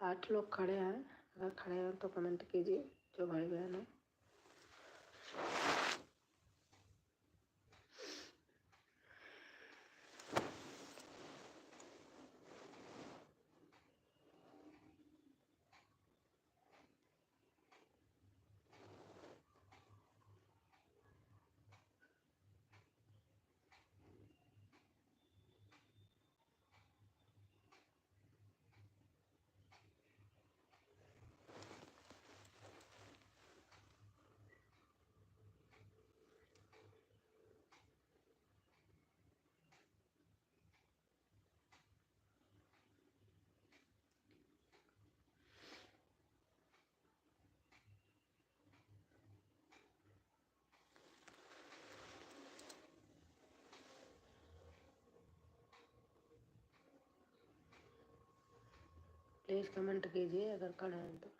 8 लोग खड़े हैं, अगर खड़े हैं तो कमेंट कीजिए जो भाई बहन है। प्लीज़ कमेंट कीजिए अगर खड़े हैं तो।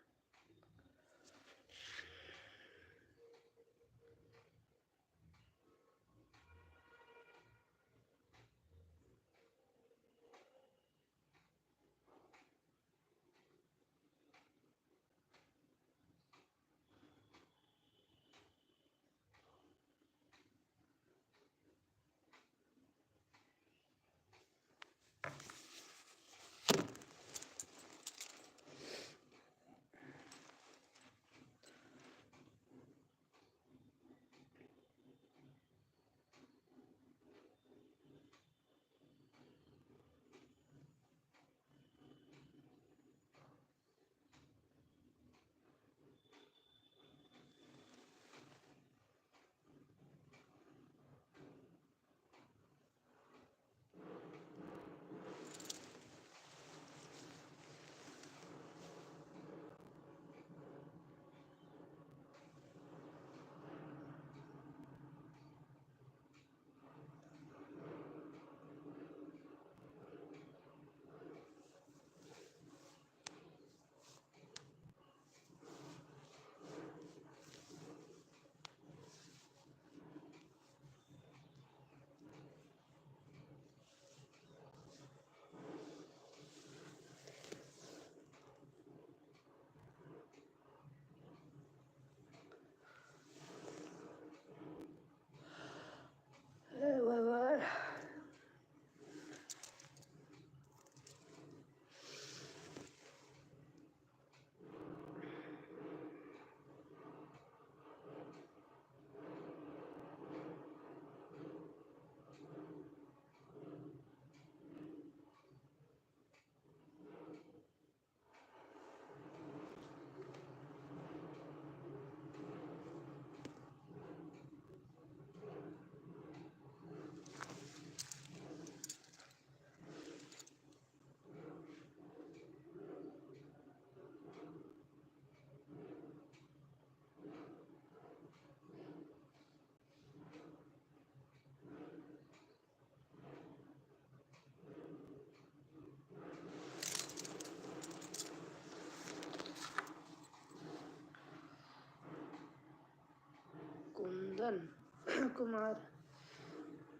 कुमार।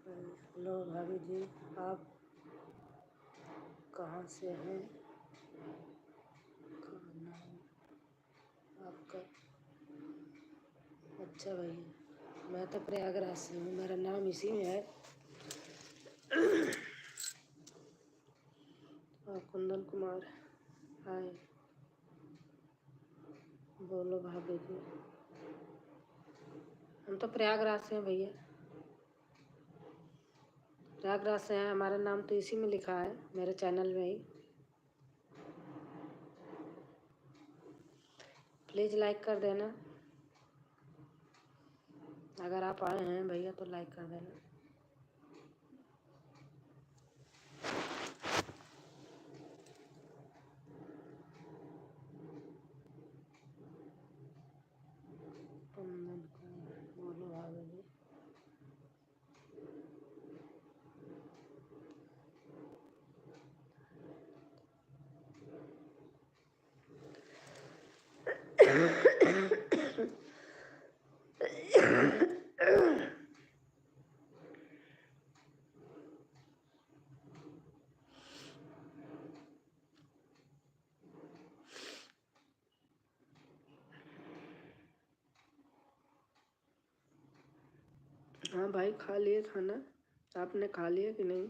हेलो भाभी जी, आप कहाँ से हैं? कहाँ नाम आपका? अच्छा भैया, मैं तो प्रयागराज से हूँ, मेरा नाम इसी में है। कुंदन कुमार। हाय। बोलो भाभी जी। हम तो प्रयागराज से हैं भैया, प्रयागराज से हैं। हमारा नाम तो इसी में लिखा है, मेरे चैनल में ही। प्लीज़ लाइक कर देना, अगर आप आए हैं भैया तो लाइक कर देना। कुंदन कुमार, बोलो भाभी जी। हाँ भाई, खा लिए खाना। आपने खा लिया कि नहीं?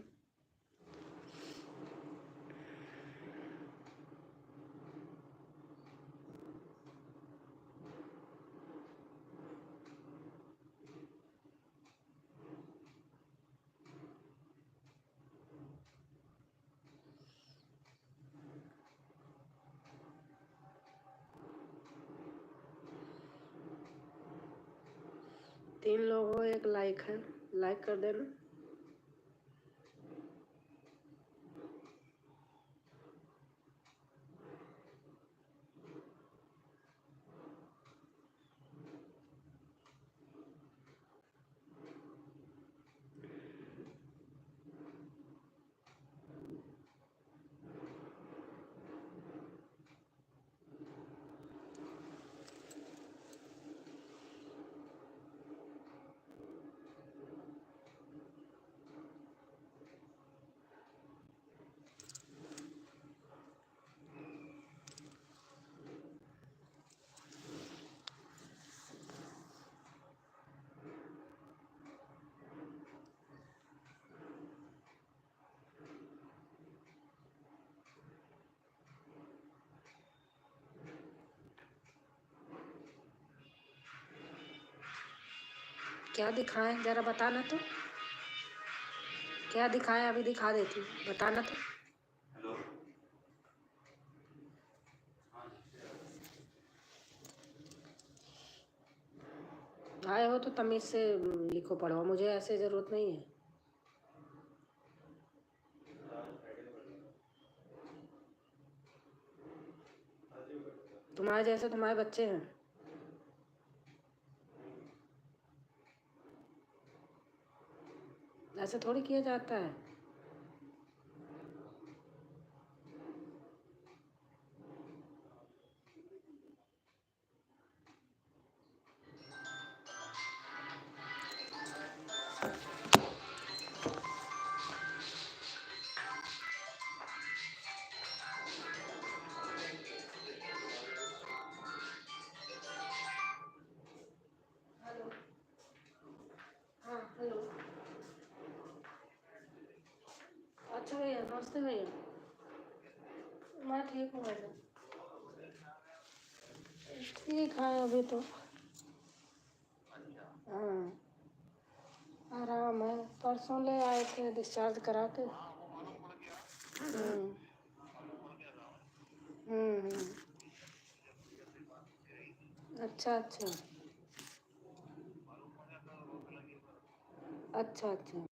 तीन लोग हो, एक लाइक है, लाइक कर देना। क्या दिखाएं, जरा बताना तो। क्या दिखाएं? अभी दिखा देती हूँ, बताना तो। आए हो तो तमीज़ से लिखो पढ़ो, मुझे ऐसे ज़रूरत नहीं है। तुम्हारे जैसे तुम्हारे बच्चे हैं, ऐसे थोड़ी किया जाता है। हाँ हेलो। अच्छा भैया, नमस्ते भैया। मैं ठीक हूँ भैया। ठीक है अभी तो। हाँ, आराम है। परसों ले आए थे डिस्चार्ज करा के। हम्म हम्म। अच्छा अच्छा। अच्छा अच्छा।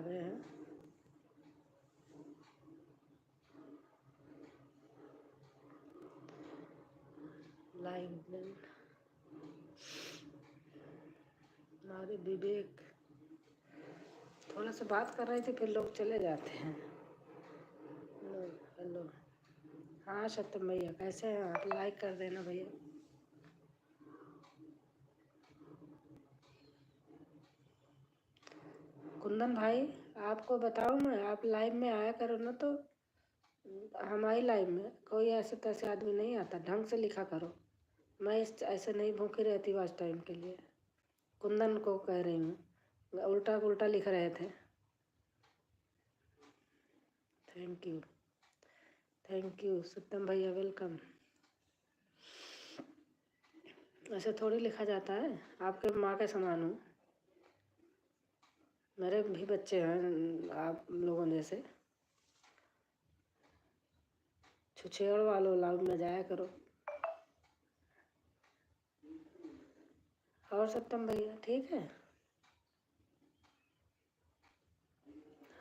गए हैं। लाइव हमारे विवेक थोड़ा सा बात कर रहे थे, फिर लोग चले जाते हैं। Hello hello. हाँ सत्यम भैया, कैसे हैं आप? लाइक कर देना भैया। कुंदन भाई, आपको बताऊं मैं, आप लाइव में आया करो ना, तो हमारी लाइव में कोई ऐसे तैसे आदमी नहीं आता, ढंग से लिखा करो। मैं ऐसे नहीं भूखी रहती आज टाइम के लिए। कुंदन को कह रही हूँ, उल्टा उल्टा लिख रहे थे। थैंक यू सत्यम भैया, वेलकम। ऐसे थोड़ी लिखा जाता है, आपके माँ के समान हूँ। मेरे भी बच्चे हैं आप लोगों जैसे। छुछेड़ वालों लाभ में जाया करो। और सत्यम भैया ठीक है?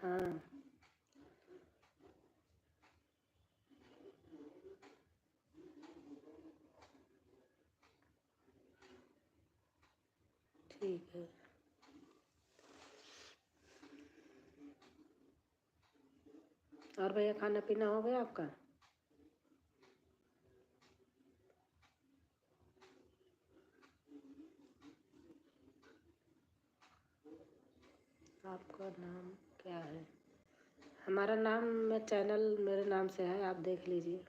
हाँ ठीक है। और भैया खाना पीना हो गया आपका? आपका नाम क्या है? हमारा नाम में चैनल मेरे नाम से है, आप देख लीजिए।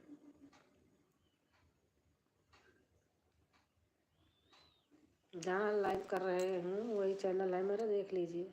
जहाँ लाइव कर रहे हूँ वही चैनल है मेरा, देख लीजिए।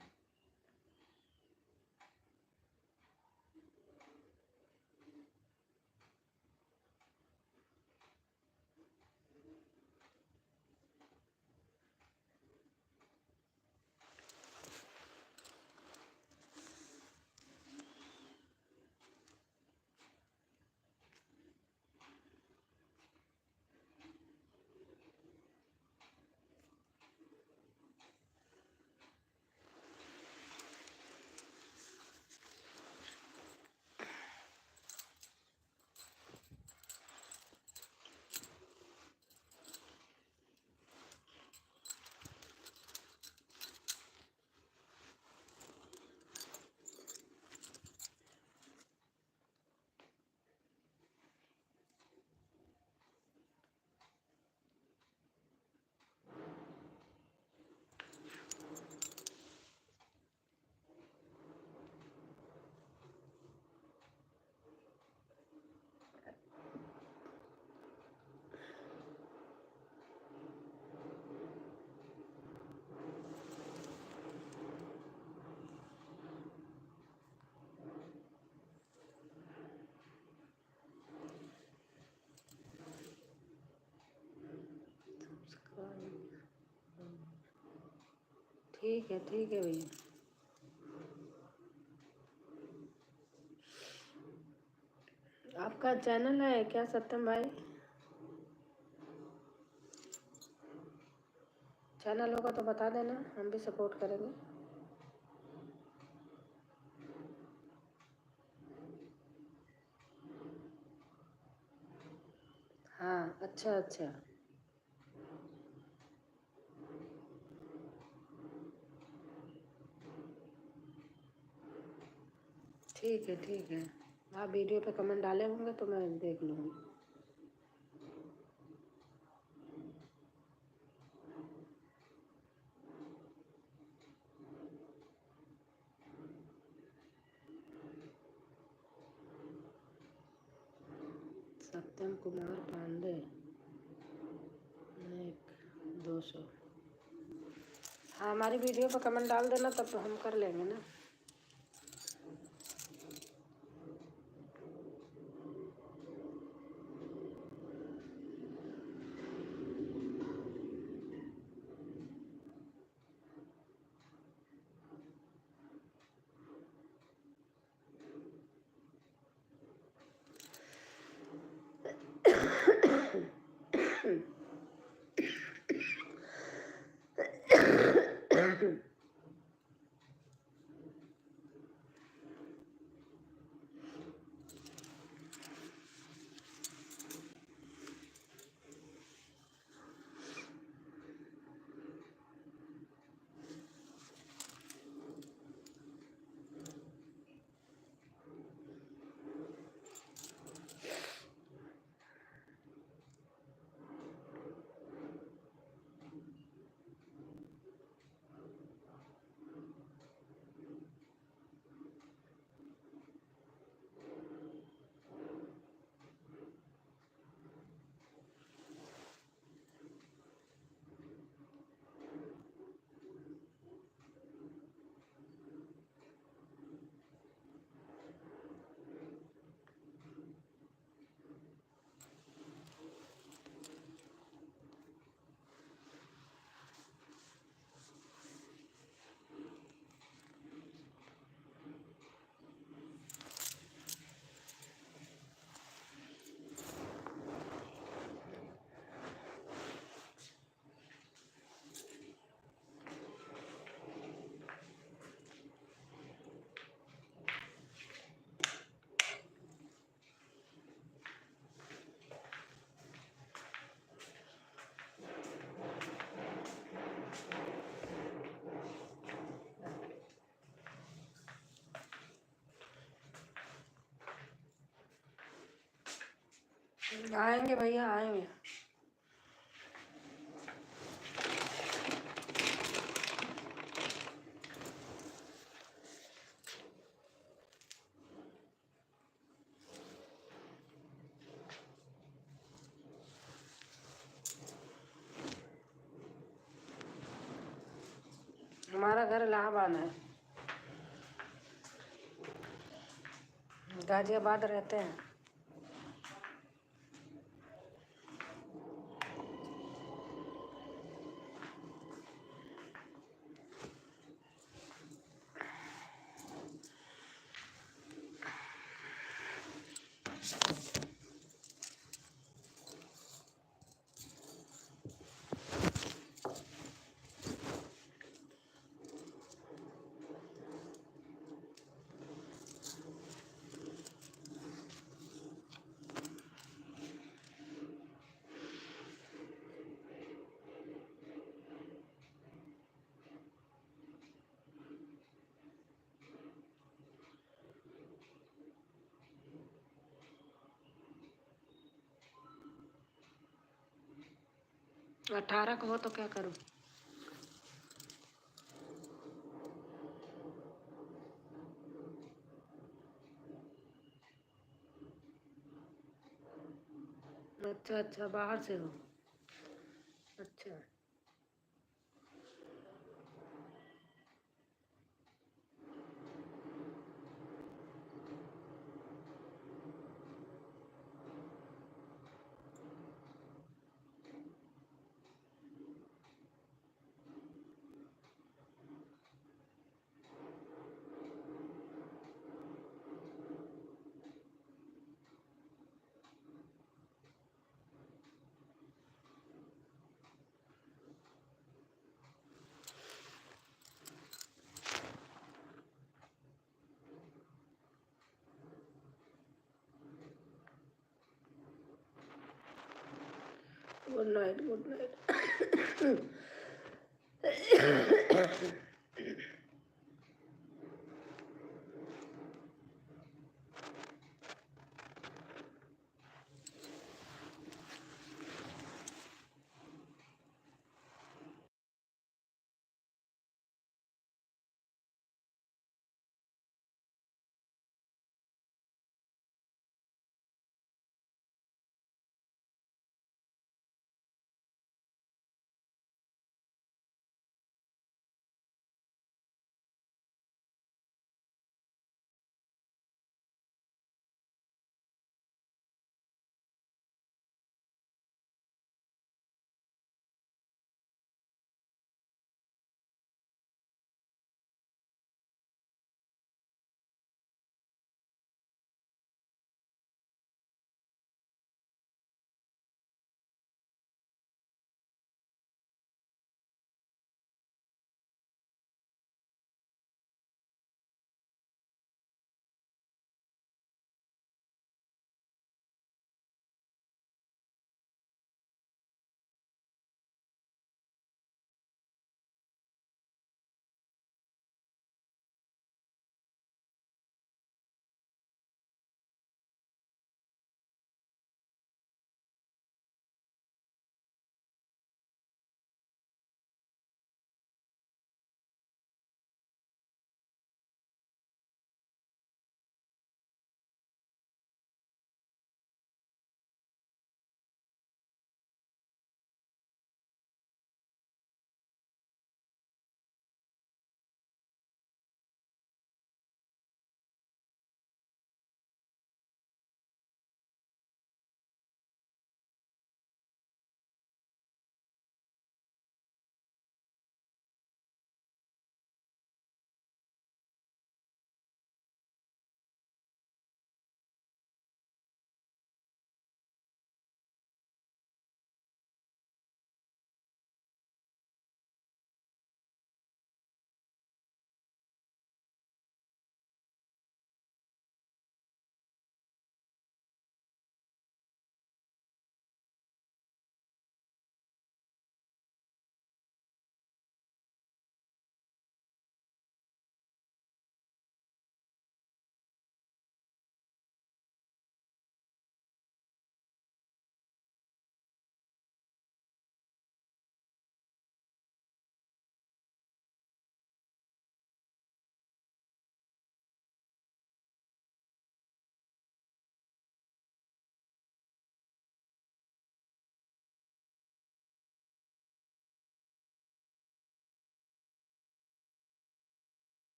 ठीक है भैया। आपका चैनल है क्या सत्यम भाई? चैनल होगा तो बता देना, हम भी सपोर्ट करेंगे। हाँ अच्छा अच्छा। ठीक है। आप वीडियो पे कमेंट डाले होंगे तो मैं देख लूँगी। सत्यम कुमार पांडे, 200। हाँ हमारी वीडियो पर कमेंट डाल देना, तब तो हम कर लेंगे ना। आएंगे भैया आएंगे। हमारा घर इलाहाबाद है, गाजियाबाद रहते हैं। अठारह को हो तो क्या करूं? अच्छा अच्छा, बाहर से हो। अच्छा। Good night, good night.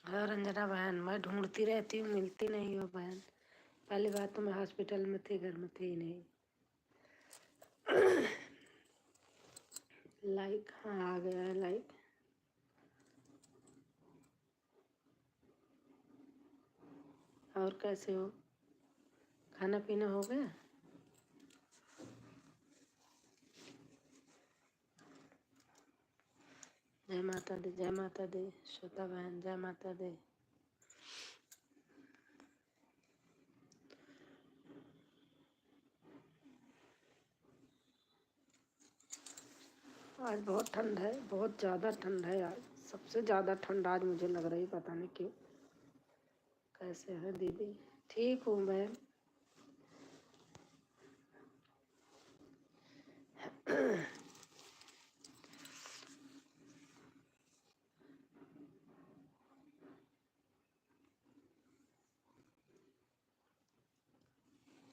हाँ रंजना बहन, मैं ढूंढती रहती हूँ, मिलती नहीं हो बहन। पहली बात तो मैं हॉस्पिटल में थी, घर में थी ही नहीं। लाइक, हाँ आ गया है लाइक। और कैसे हो? खाना पीना हो गया? जय माता दी, जय माता दी। श्वेता बहन, जय माता दी। आज बहुत ठंड है, बहुत ज़्यादा ठंड है आज। सबसे ज़्यादा ठंड आज मुझे लग रही, पता नहीं क्यों। कैसे है दीदी? ठीक हूँ बहन।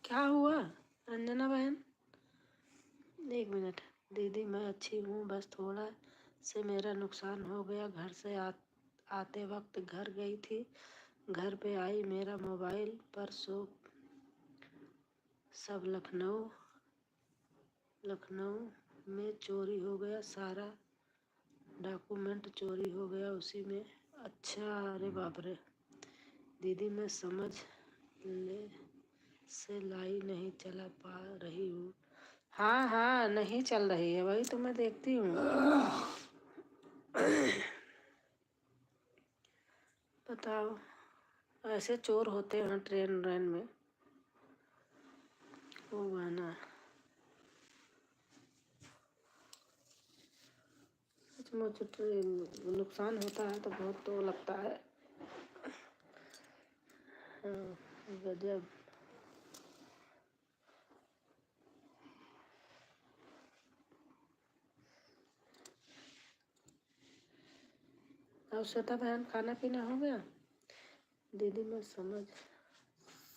क्या हुआ रंजना बहन? एक मिनट। दीदी मैं अच्छी हूँ, बस थोड़ा से मेरा नुकसान हो गया। घर से आते वक्त घर गई थी, घर पे आई मेरा मोबाइल परसों सब लखनऊ में चोरी हो गया, सारा डॉक्यूमेंट चोरी हो गया उसी में। अच्छा, अरे बाप रे। दीदी मैं समझ ले से लाई नहीं चला पा रही हूँ। हाँ हाँ, नहीं चल रही है, वही तो मैं देखती हूँ। बताओ, ऐसे चोर होते हैं ट्रेन में। वो गाना सचमुच नुकसान होता है तो बहुत तो लगता है। हाँ, गजब। और श्वेता बहन, खाना पीना हो गया? दीदी मैं समझ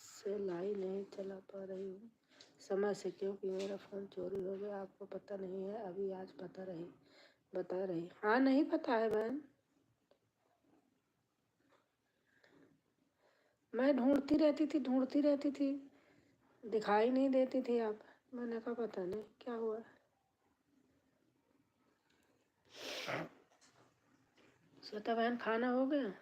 से लाई नहीं चला पा रही हूँ। समय से, क्योंकि मेरा फ़ोन चोरी हो गया। आपको पता नहीं है? अभी आज बता रही। हाँ नहीं पता है बहन, मैं ढूंढती रहती थी, दिखाई नहीं देती थी आप। मैंने कहा पता नहीं क्या हुआ। श्वेता बहन, खाना हो गया?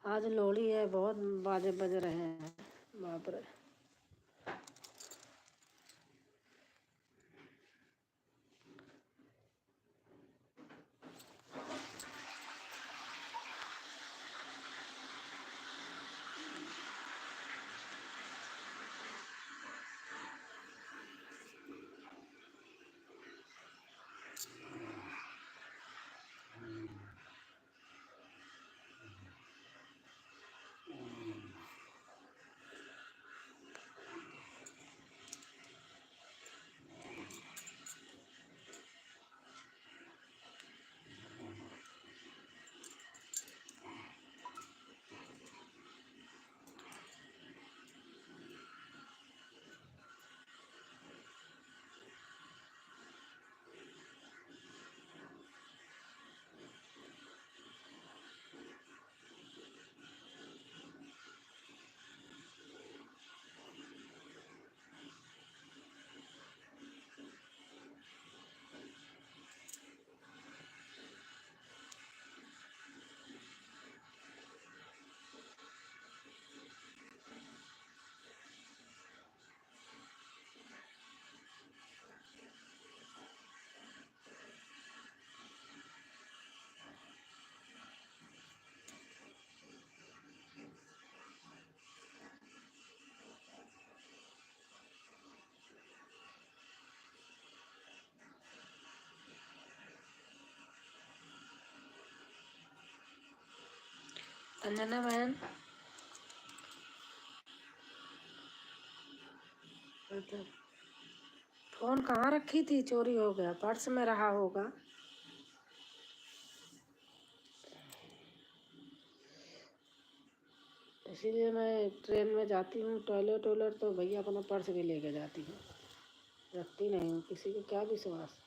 आज लोहड़ी है, बहुत बाजे बज रहे हैं, बाप रे। अंजना बहन, फोन कहाँ रखी थी? चोरी हो गया, पर्स में रहा होगा। इसीलिए मैं ट्रेन में जाती हूँ टॉयलेट वॉयलेट तो भैया अपना पर्स भी लेके जाती हूँ, रखती नहीं हूँ, किसी को क्या विश्वास।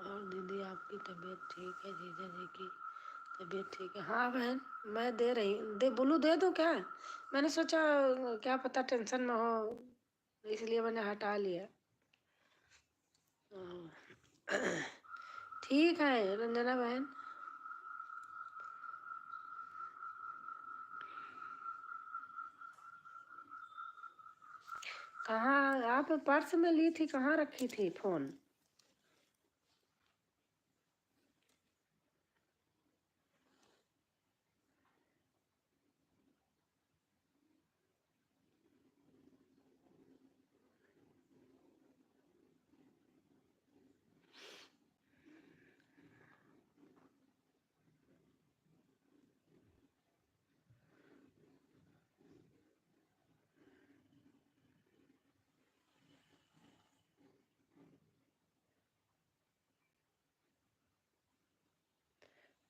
और दीदी आपकी तबीयत ठीक है? जीजा जी की तबीयत ठीक है? हाँ बहन, मैं दे रही दे बोलूँ, दे दूँ क्या? मैंने सोचा क्या पता टेंशन में हो, इसलिए मैंने हटा लिया। ठीक है रंजना बहन। कहाँ आप पर्स में ली थी? कहाँ रखी थी फोन?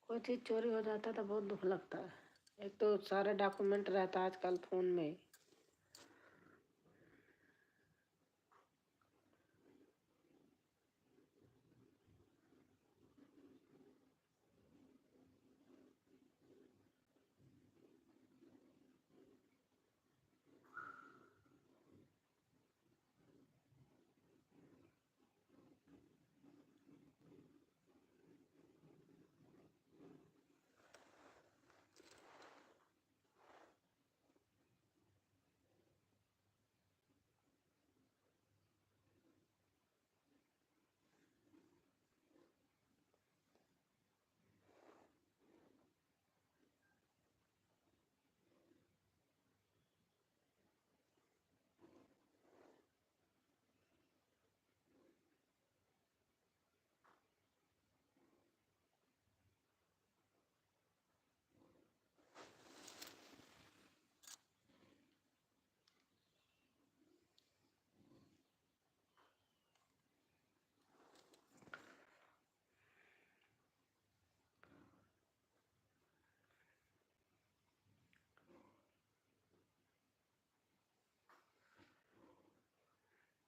कोई चीज़ चोरी हो जाता है तो बहुत दुख लगता है। एक तो सारे डॉक्यूमेंट रहता है आजकल फ़ोन में।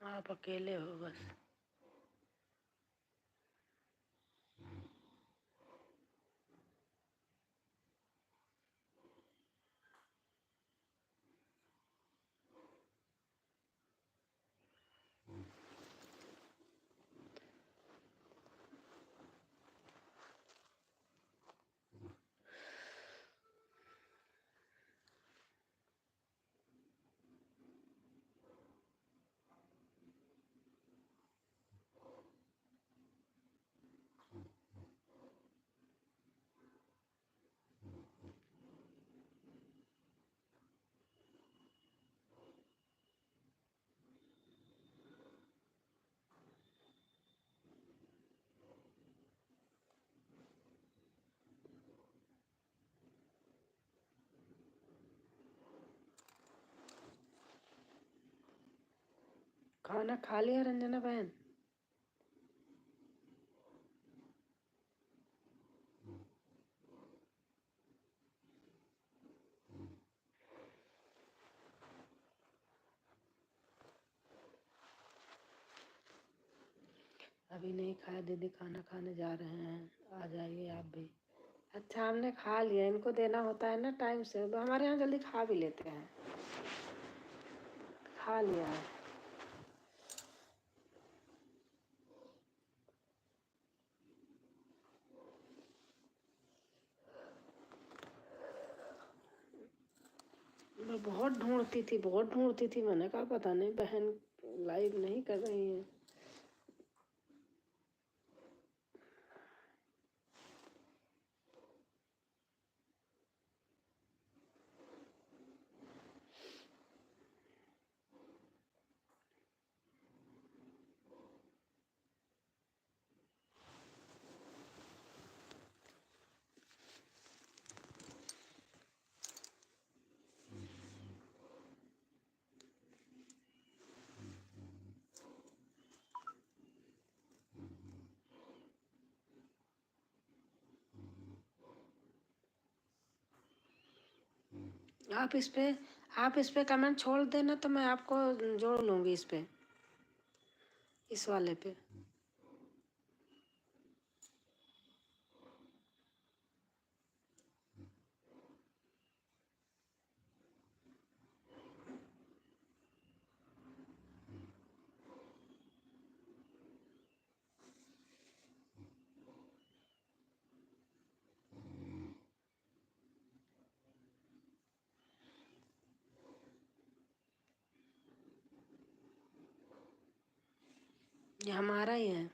आप अकेले हो बस। खाना खा लिया रंजना बहन? अभी नहीं खाया दीदी, खाना खाने जा रहे हैं, आ जाइए आप भी। अच्छा हमने खा लिया, इनको देना होता है ना टाइम से, हमारे यहाँ जल्दी खा भी लेते हैं। खा लिया है। मैं बहुत ढूंढती थी, मैंने कहा पता नहीं बहन लाइव नहीं कर रही है। आप इस पे कमेंट छोड़ देना तो मैं आपको जोड़ लूँगी इस पे, इस वाले पे। ये हमारा ही है।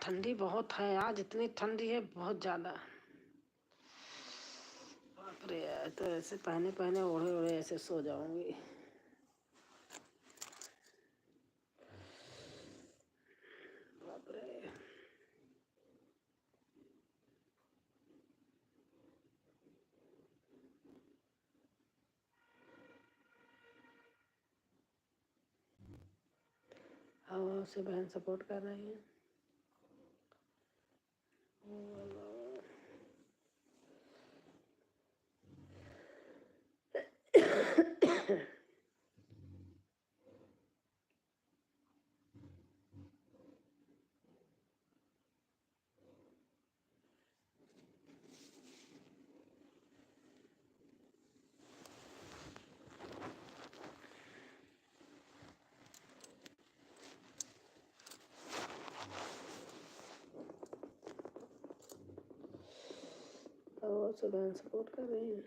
ठंडी बहुत है आज, इतनी ठंडी है बहुत ज़्यादा। बाप रे, तो ऐसे पहने पहने ओढ़े ओढ़े ऐसे सो जाऊंगी। बाप रे। हवा से बहन सपोर्ट कर रही है। हवा से बहन सपोर्ट कर रही है।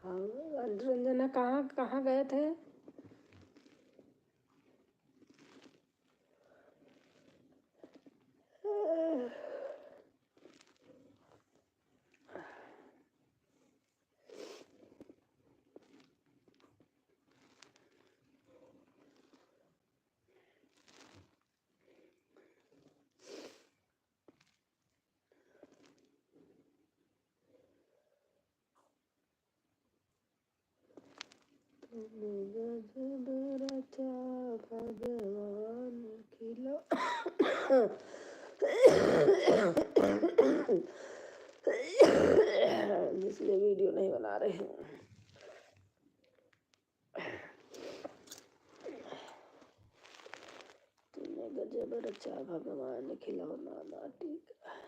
हाँ, रंजना कहाँ कहाँ गए थे? गजब रचा भगवान खिला इसलिए वीडियो नहीं बना रहे हैं। तुमने गजब रचा भगवान खिलौना माटी का।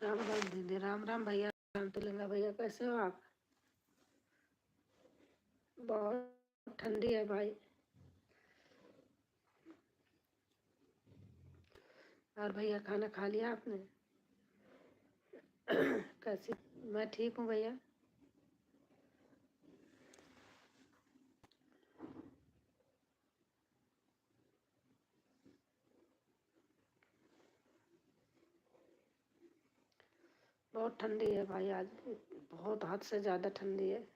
राम राम दीदी, राम राम भैया, राम तिलंगा भैया, कैसे हो आप? बहुत ठंडी है भाई। और भैया खाना खा लिया आपने? कैसी? मैं ठीक हूँ भैया। बहुत ठंडी है भाई आज, बहुत हद से ज़्यादा ठंडी है।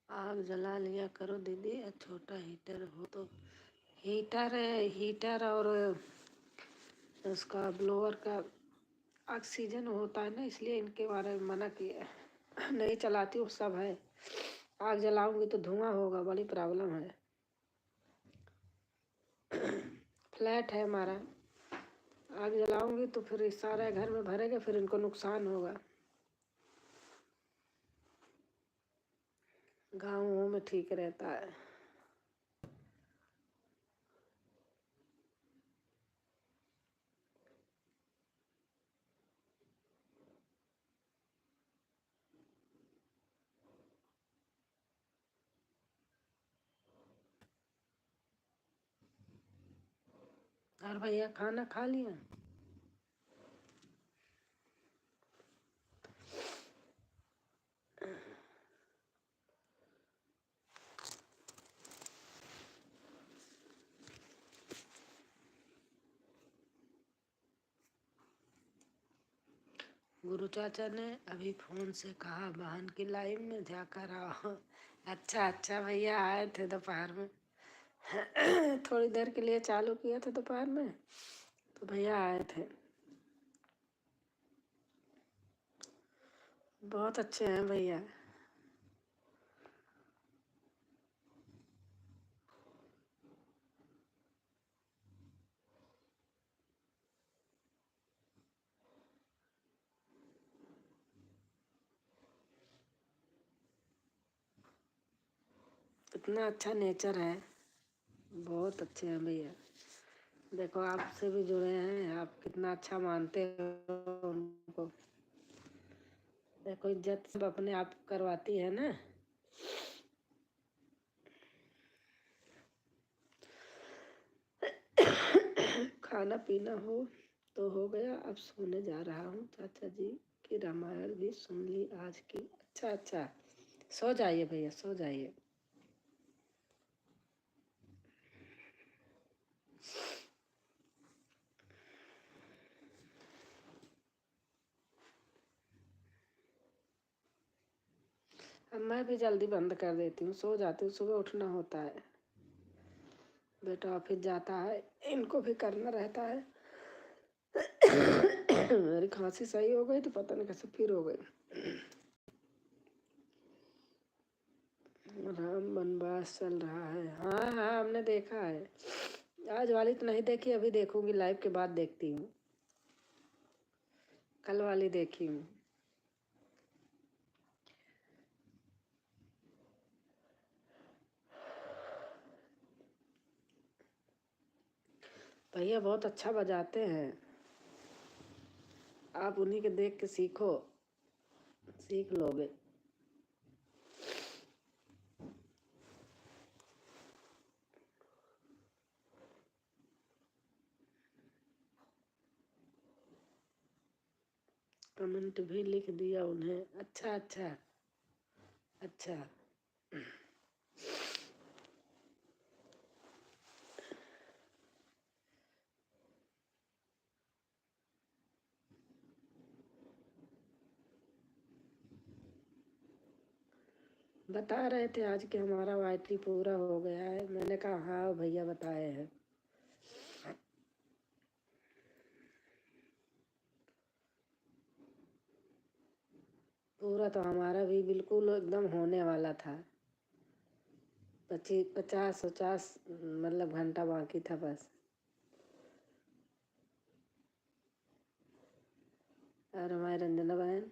आग जला लिया करो दीदी, छोटा हीटर हो तो। हीटर और उसका ब्लोअर का ऑक्सीजन होता है ना, इसलिए इनके बारे में मना किया है। नहीं चलाती हूँ, सब है। आग जलाऊंगी तो धुआं होगा, बड़ी प्रॉब्लम है। फ्लैट है हमारा, आग जलाऊंगी तो फिर सारे घर में भरेगा, फिर इनको नुकसान होगा। गाँवों में ठीक रहता है। और भैया खाना खा लिया? गुरु चाचा ने अभी फोन से कहा बहन की लाइव में जाकर आओ। अच्छा अच्छा, भैया आए थे दोपहर में। थोड़ी देर के लिए चालू किया था दोपहर में, तो भैया आए थे। बहुत अच्छे हैं भैया। इतना अच्छा नेचर है, बहुत अच्छे हैं भैया। देखो आपसे भी जुड़े हैं, आप कितना अच्छा मानते हो उनको। देखो इज्जत सब अपने आप करवाती है ना। खाना पीना हो गया, अब सोने जा रहा हूँ। चाचा जी की रामायण भी सुन ली आज की। अच्छा अच्छा, सो जाइए भैया, सो जाइए। अब मैं भी जल्दी बंद कर देती हूँ, सो जाती हूँ। सुबह उठना होता है, बेटा ऑफिस जाता है, इनको भी करना रहता है। मेरी खांसी सही हो गई तो पता नहीं कैसे फिर हो गई। राम वनवास चल रहा है। हाँ हाँ, हमने देखा है। आज वाली तो नहीं देखी, अभी देखूंगी, लाइव के बाद देखती हूँ। कल वाली देखी हूँ। भैया बहुत अच्छा बजाते हैं, आप उन्हीं के देख के सीखो, सीख लोगे। कमेंट भी लिख दिया उन्हें। अच्छा अच्छा अच्छा। बता रहे थे आज कि हमारा वाइटी पूरा हो गया है। मैंने कहा हाँ भैया बताए हैं। पूरा तो हमारा भी बिल्कुल एकदम होने वाला था। 50 मतलब घंटा बाकी था बस। और हमारी रंजना बहन,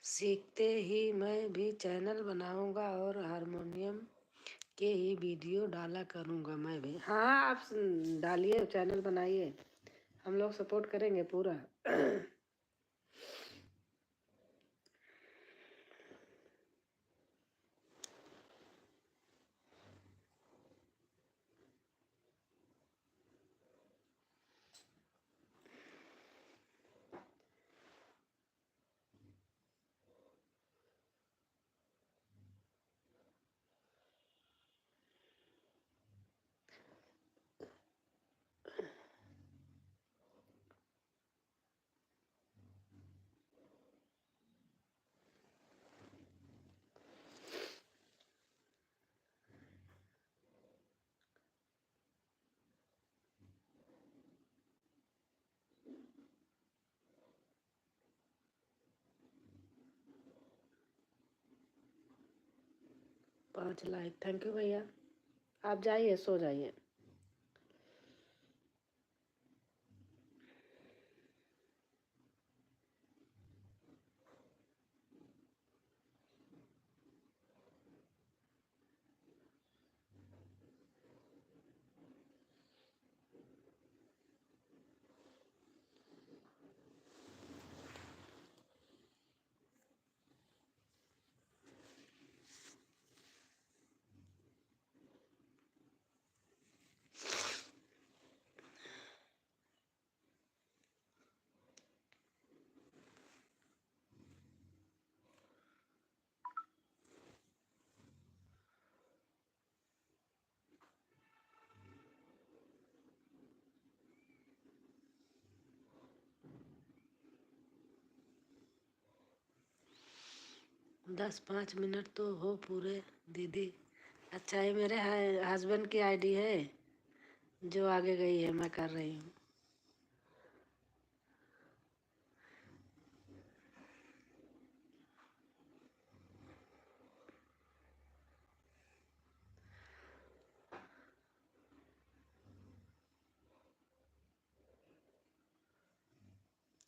सीखते ही मैं भी चैनल बनाऊंगा और हारमोनियम के ही वीडियो डाला करूंगा मैं भी। हाँ आप डालिए, चैनल बनाइए, हम लोग सपोर्ट करेंगे पूरा। पाँच लाइक, थैंक यू भैया। आप जाइए, सो जाइए। 10-5 मिनट तो हो पूरे दीदी। अच्छा, ये मेरे हस्बैंड की आईडी है जो आगे गई है, मैं कर रही हूँ।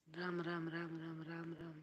राम राम राम राम राम राम।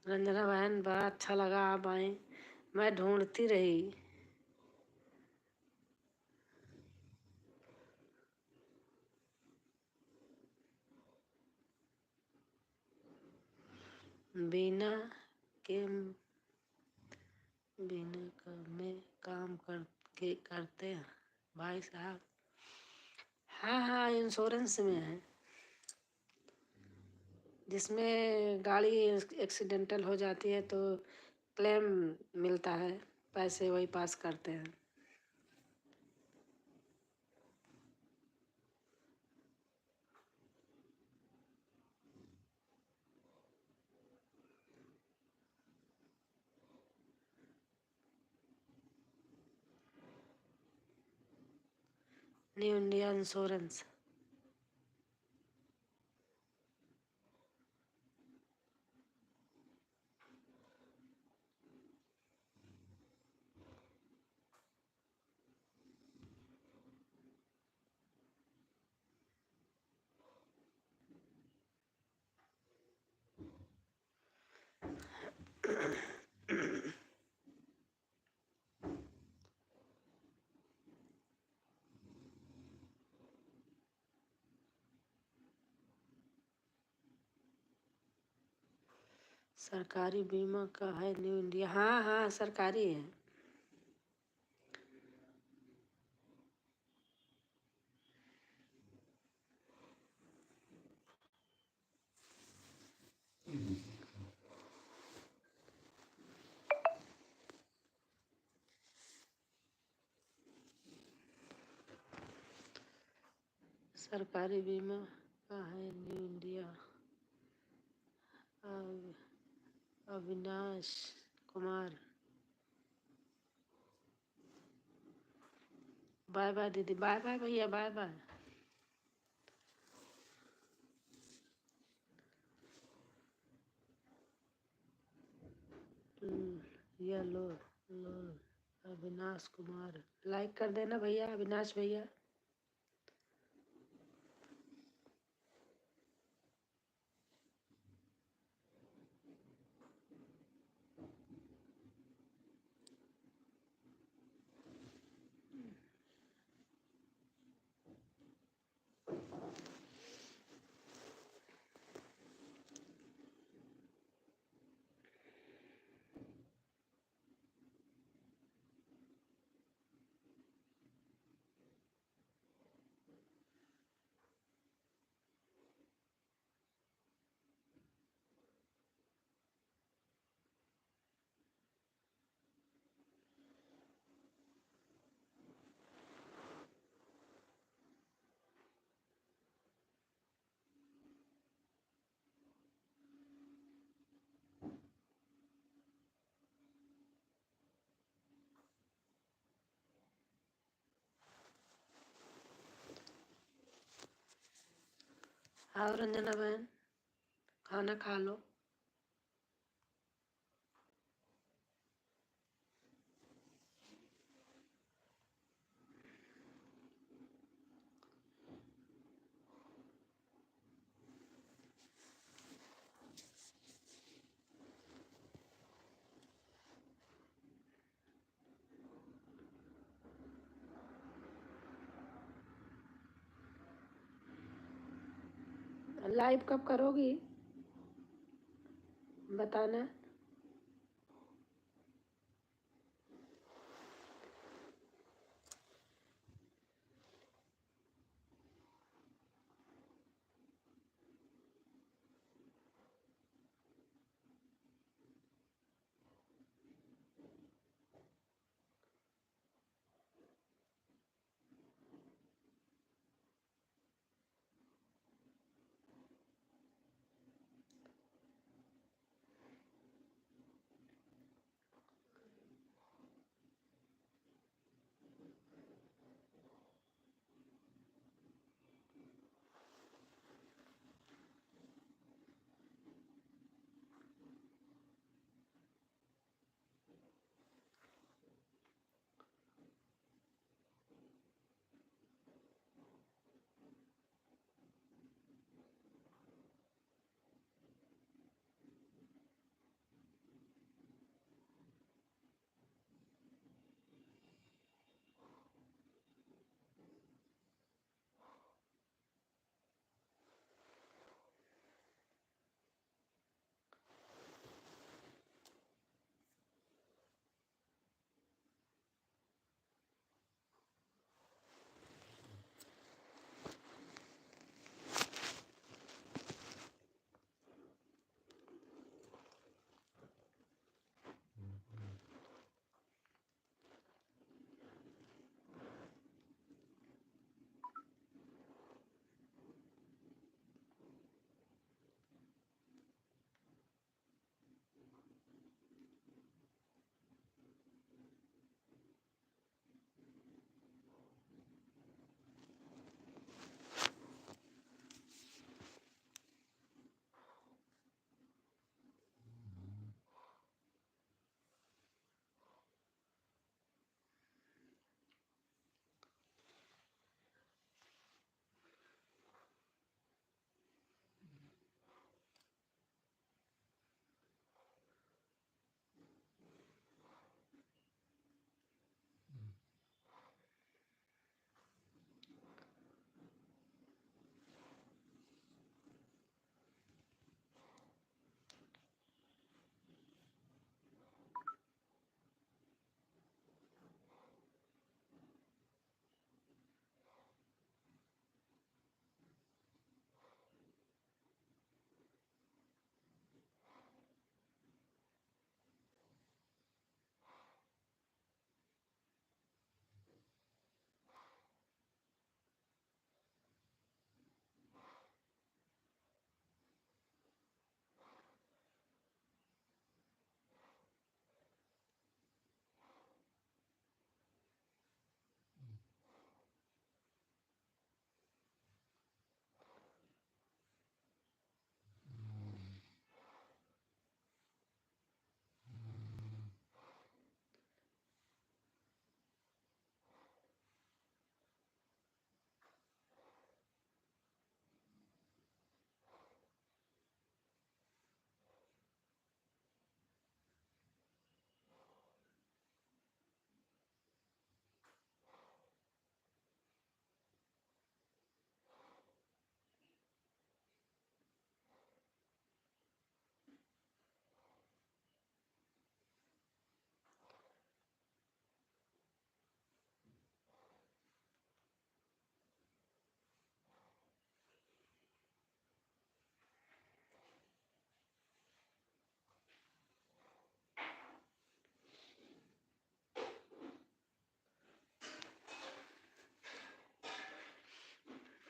रंजना बहन, बड़ा अच्छा लगा आप आई। मैं ढूंढती रही। बिना के में काम करते हैं भाई साहब। हाँ हाँ, इंश्योरेंस में है, जिसमें गाड़ी एक्सीडेंटल हो जाती है तो क्लेम मिलता है, पैसे वही पास करते हैं। New India insurance. सरकारी बीमा का है न्यू इंडिया। हाँ हाँ, सरकारी है। सरकारी बीमा का है New India. Avinash Kumar. Bye bye दीदी, बाय बाय भैया, बाय बाय। ये लो, अविनाश कुमार, लाइक कर देना भैया, अविनाश भैया। आओ रंजना बहन, खाना खा लो। लाइव कब करोगी बताना।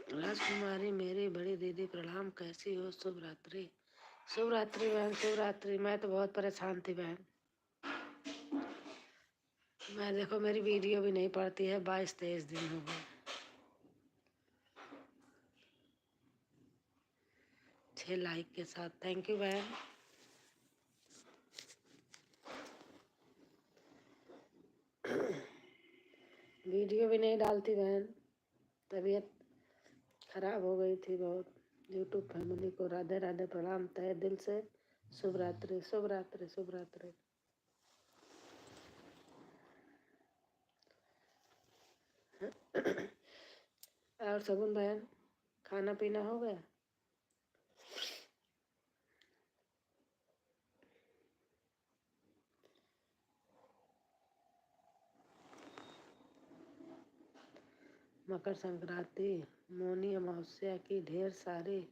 राजकुमारी मेरी बड़ी दीदी प्रणाम, कैसी हो? शुभ रात्रि। शुभ रात्रि बहन, शुभ रात्रि। मैं तो बहुत परेशान थी बहन। मैं देखो मेरी वीडियो भी नहीं पड़ती है, 22-23 दिन हो गए। 6 लाइक के साथ थैंक यू बहन। वीडियो भी नहीं डालती बहन, तबीयत खराब हो गई थी बहुत। यूट्यूब फैमिली को राधे राधे प्रणाम तहे दिल से। शुभ रात्रि, शुभ रात्रि, शुभ रात्रि। और सगुन बहन, खाना पीना हो गया? मकर संक्रांति, मौनी अमावस्या की ढेर सारी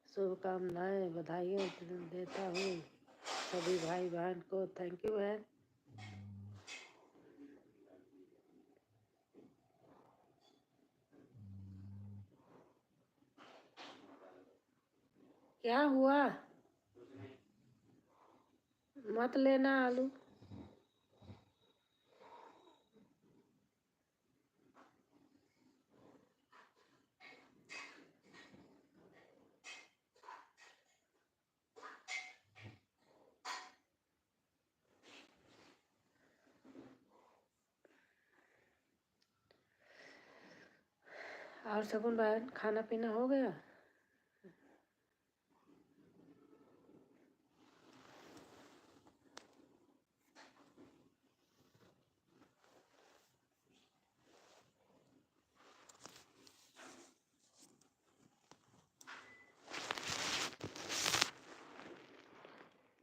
शुभकामनाएं, बधाइयाँ देता हूँ सभी भाई बहन को। थैंक यू बहन। क्या हुआ? मत लेना आलू। और शगुन बहन, खाना पीना हो गया?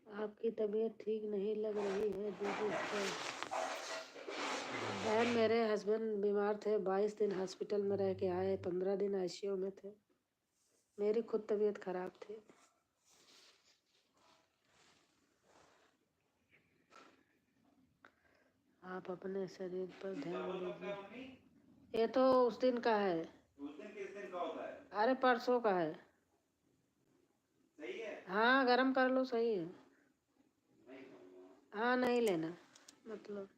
आपकी तबीयत ठीक नहीं लग रही है दीदी। बहन, मेरे हस्बैंड बीमार थे, 22 दिन हॉस्पिटल में रह के आए, 15 दिन आईसीयू में थे। मेरी खुद तबीयत खराब थी। आप अपने शरीर पर ध्यान दीजिए। ये तो उस दिन का है। उस दिन किस दिन का होता है? अरे परसों का है। सही है? हाँ, गरम कर लो, सही है। हाँ, नहीं लेना मतलब।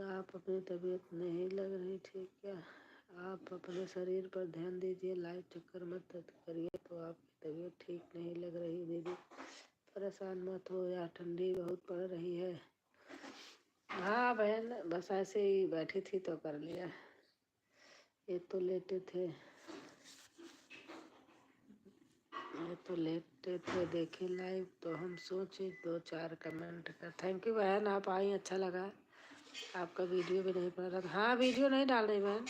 आप अपनी तबीयत नहीं लग रही ठीक क्या? आप अपने शरीर पर ध्यान दीजिए, लाइट चक्कर मत करिए तो आपकी तबीयत ठीक नहीं लग रही दीदी। परेशान मत हो यार, ठंडी बहुत पड़ रही है। हाँ बहन, बस ऐसे ही बैठी थी तो कर लिया। ये तो लेटे थे, देखे लाइव तो हम सोचे 2-4 कमेंट कर। थैंक यू बहन, आप आई, अच्छा लगा। आपका वीडियो भी नहीं पड़ रहा। हाँ, वीडियो नहीं डाल रही बहन।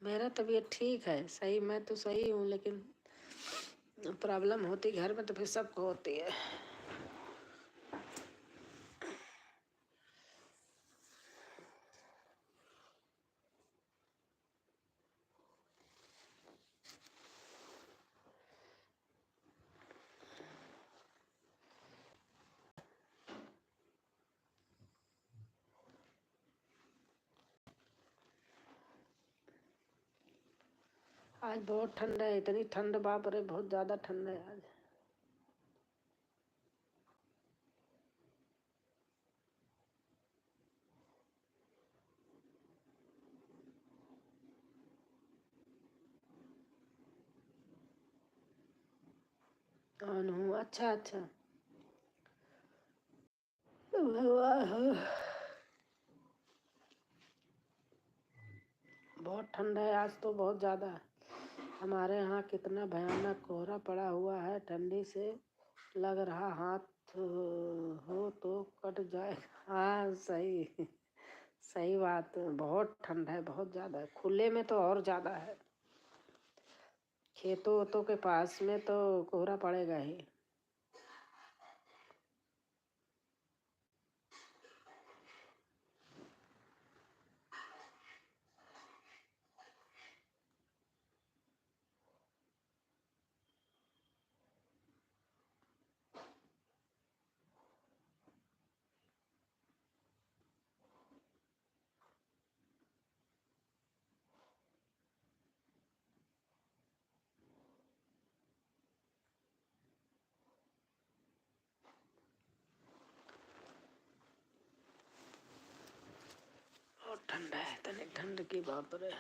मेरा तबीयत ठीक है, सही, मैं तो सही हूँ, लेकिन प्रॉब्लम होती घर में तो फिर सबको होती है। आज बहुत ठंड है, इतनी ठंड, बाप रे, बहुत ज़्यादा ठंड है आज। ऑन हूँ, अच्छा अच्छा। भगवान, बहुत ठंड है आज तो, बहुत ज़्यादा। हमारे यहाँ कितना भयानक कोहरा पड़ा हुआ है, ठंडी से लग रहा हाथ हो तो कट जाए। हाँ सही, सही बात। बहुत ठंड है, बहुत ज़्यादा है। खुले में तो और ज़्यादा है, खेतों वेतों के पास में तो कोहरा पड़ेगा ही। बहुत ठंड है, इतनी ठंड की बाप रे।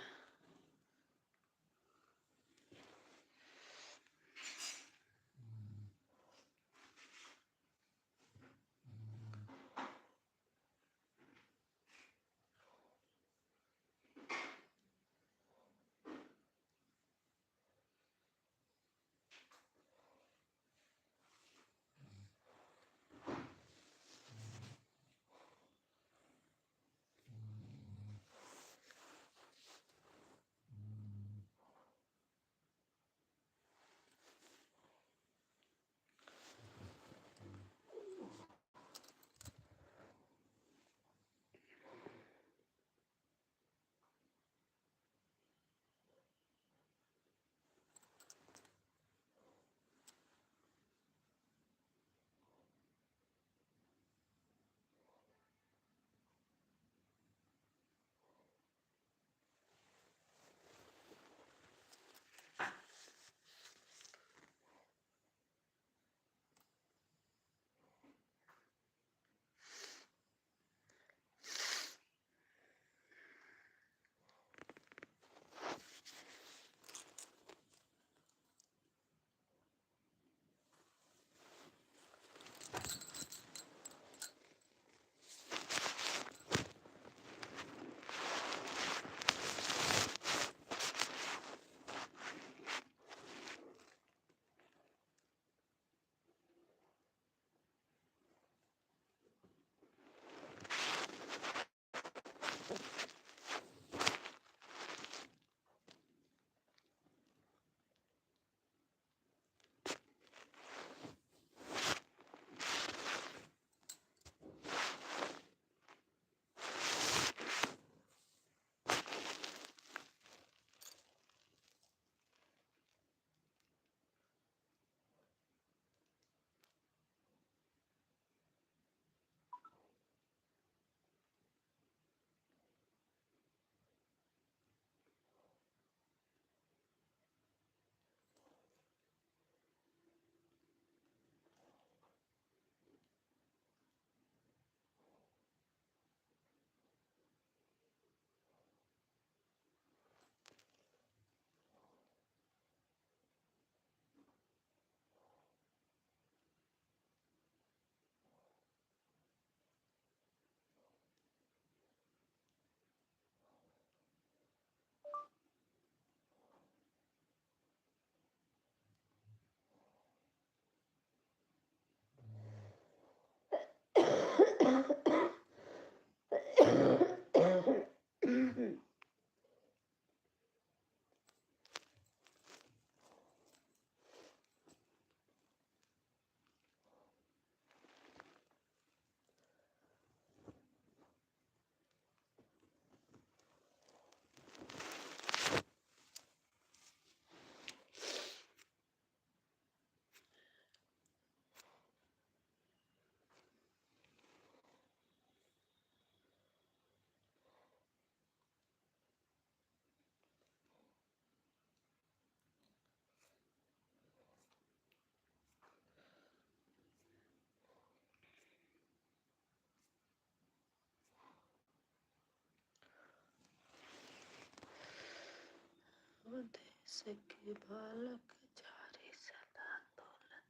सखे बालक झारे सदा तोलन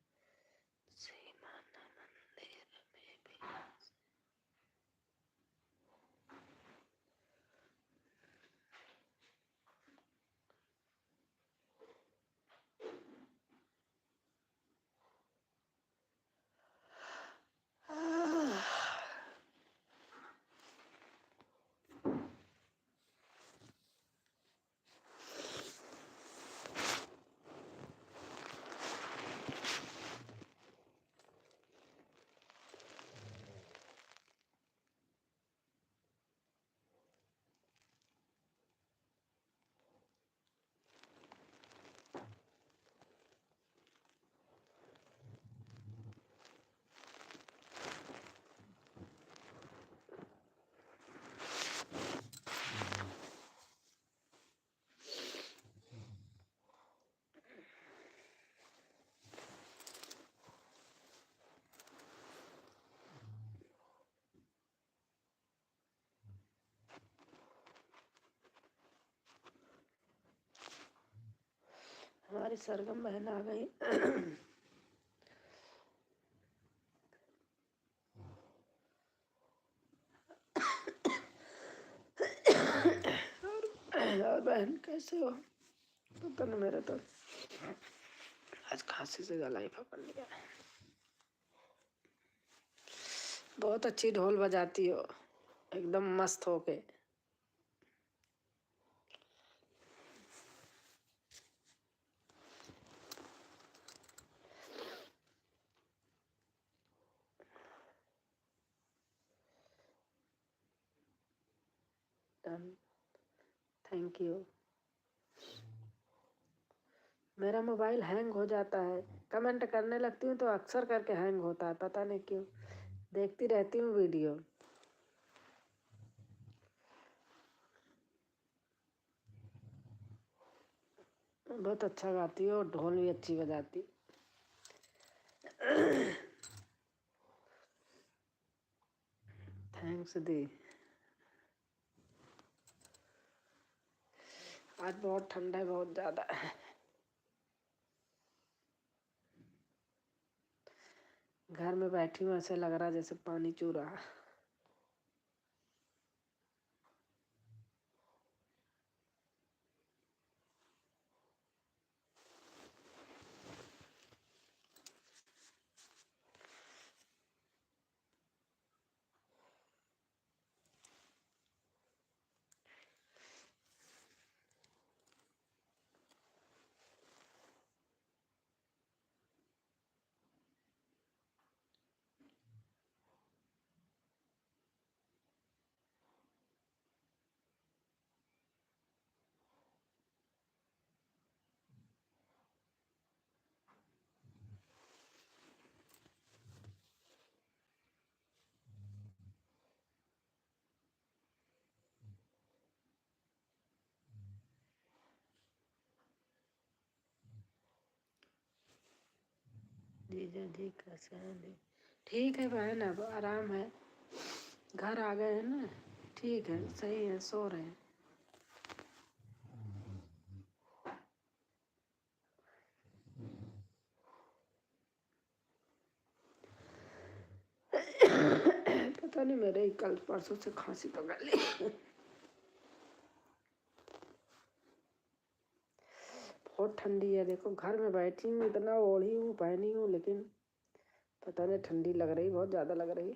सीमा न मंदिर में भी। हमारी सरगम बहन आ गई। और बहन कैसे हो? पता नहीं, मेरा तो आज खांसी से गला ही पकड़ लिया। बहुत अच्छी ढोल बजाती हो, एकदम मस्त होके। Thank you. मेरा मोबाइल हैंग हो जाता है, कमेंट करने लगती हूँ तो अक्सर करके हैंग होता है, पता नहीं क्यों। देखती रहती हूँ वीडियो। बहुत अच्छा गाती हो, ढोल भी अच्छी बजाती। थैंक्स दी। आज बहुत ठंडा है, बहुत ज़्यादा है। घर में बैठी हूँ, ऐसे लग रहा है जैसे पानी चू रहा। जीजा जी कैसे हैं? ठीक है बहन, अब आराम है। घर आ गए हैं ना, ठीक है, सही है, सो रहे हैं। पता नहीं, मेरे कल परसों से खांसी पकड़ ली। बहुत ठंडी है, देखो घर में बैठी हूँ, इतना ओढ़ी हूँ, पहनी हूँ, लेकिन पता नहीं ठंडी लग रही, बहुत ज़्यादा लग रही।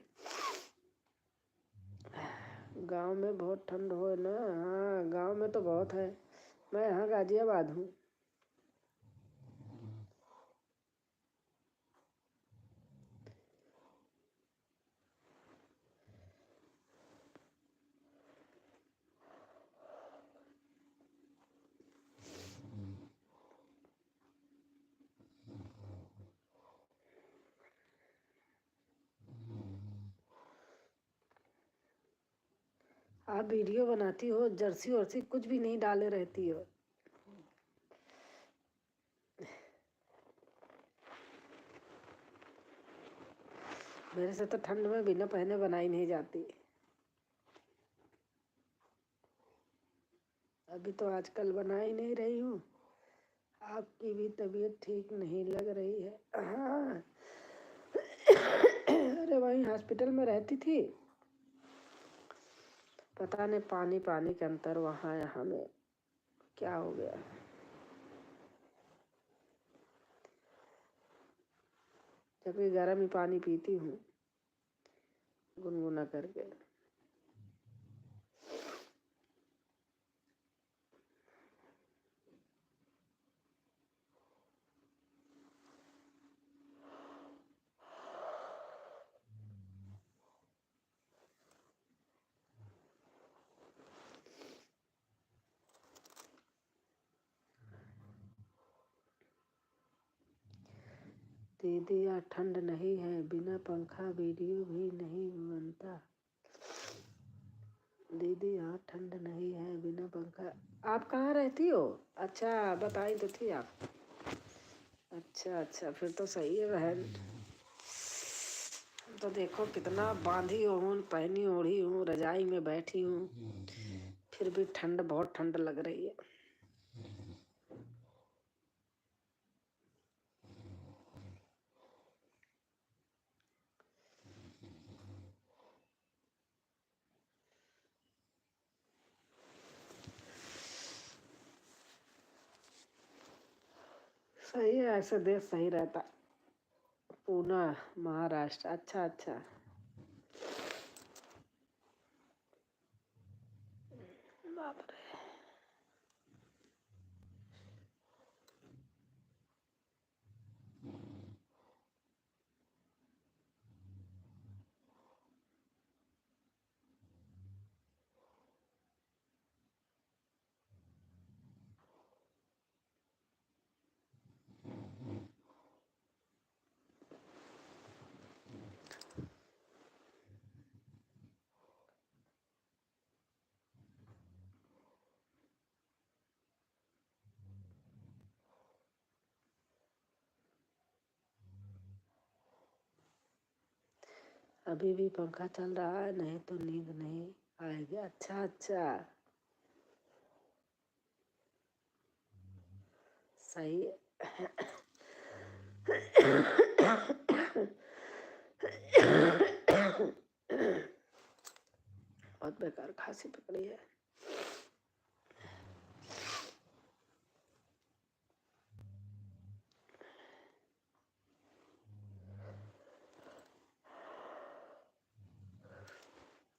गांव में बहुत ठंड हो ना। हाँ, गांव में तो बहुत है। मैं यहाँ गाजियाबाद हूँ। आप वीडियो बनाती हो, जर्सी वर्सी कुछ भी नहीं डाले रहती हो। मेरे से तो ठंड में बिना पहने बनाई नहीं जाती। अभी तो आजकल बना ही नहीं रही हूँ, आपकी भी तबीयत ठीक नहीं लग रही है। हाँ। अरे वहीं हॉस्पिटल में रहती थी, पता नहीं पानी पानी के अंतर वहाँ यहाँ में क्या हो गया। जब भी गर्म ही पानी पीती हूँ गुनगुना करके। दीदी यहाँ ठंड नहीं है, बिना पंखा वीडियो भी नहीं बनता। दीदी यहाँ ठंड नहीं है, बिना पंखा। आप कहाँ रहती हो? अच्छा बताई तो थी आप। अच्छा अच्छा, फिर तो सही है बहन। तो देखो कितना बांधी हूँ, पहनी ओढ़ी हूँ, रजाई में बैठी हूँ, फिर भी ठंड, बहुत ठंड लग रही है। सही है, ऐसे देश सही रहता। पूना महाराष्ट्र, अच्छा अच्छा। बाप रे। अभी भी पंखा चल रहा है, नहीं तो नींद नहीं आएगी। अच्छा अच्छा, सही है। बहुत बेकार खांसी पकड़ी है।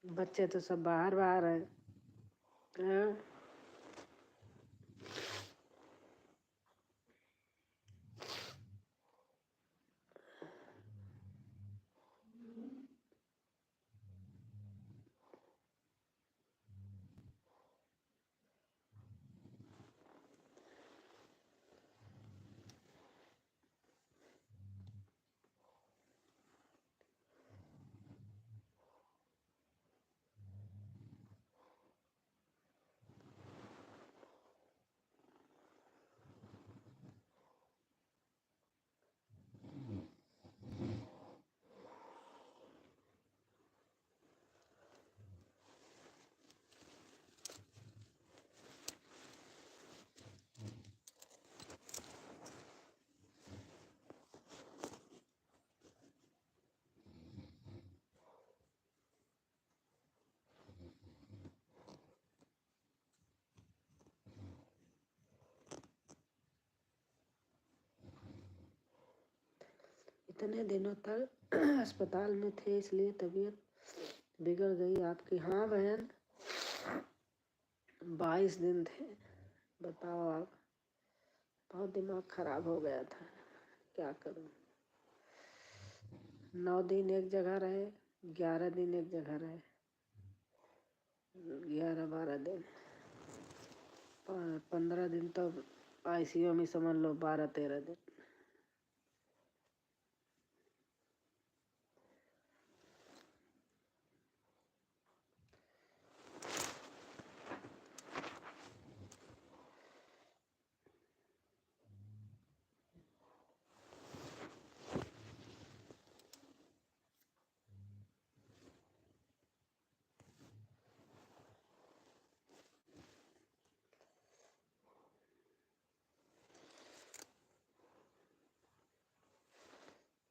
बच्चे तो सब बाहर बाहर हैं। हाँ? इतने दिनों तक अस्पताल में थे, इसलिए तबीयत बिगड़ गई आपकी। हाँ बहन, 22 दिन थे। बताओ आप, बहुत दिमाग खराब हो गया था, क्या करूं। 9 दिन एक जगह रहे, 11 दिन एक जगह रहे, 11-12 दिन, 15 दिन तो ICU में समझ लो, 12-13 दिन।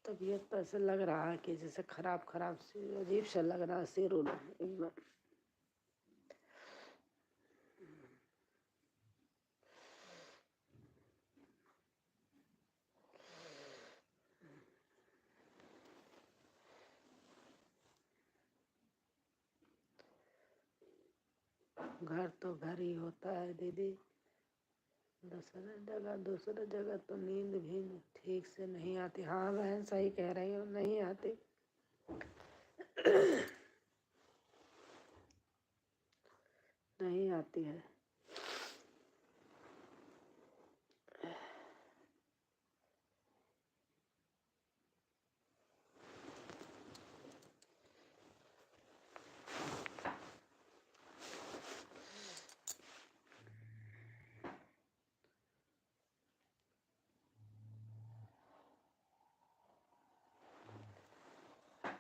तबीयत तो ऐसे लग रहा है कि जैसे खराब खराब से अजीब सा लग रहा है, सिर उड़ एकदम। घर तो घर ही होता है दीदी, दूसरा जगह तो नींद भी ठीक से नहीं आती। हाँ बहन सही कह रही हो, नहीं आती। नहीं आती है।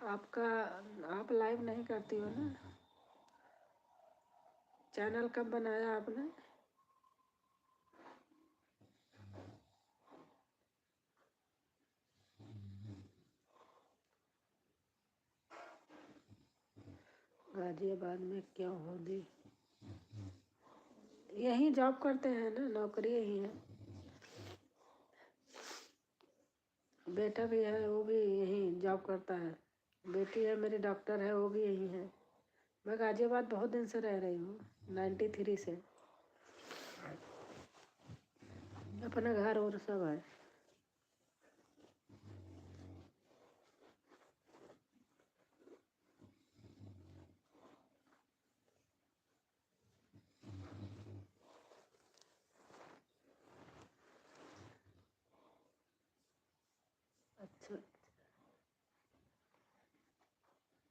आपका आप लाइव नहीं करती हो ना? चैनल कब बनाया आपने? गाजियाबाद में क्यों होगी? यहीं जॉब करते हैं ना, नौकरी यहीं है। बेटा भी है, वो भी यहीं जॉब करता है। बेटी है मेरी, डॉक्टर है, वो भी यहीं है। मैं गाजियाबाद बहुत दिन से रह रही हूँ, 93 से। अपना घर और सब है। अच्छा,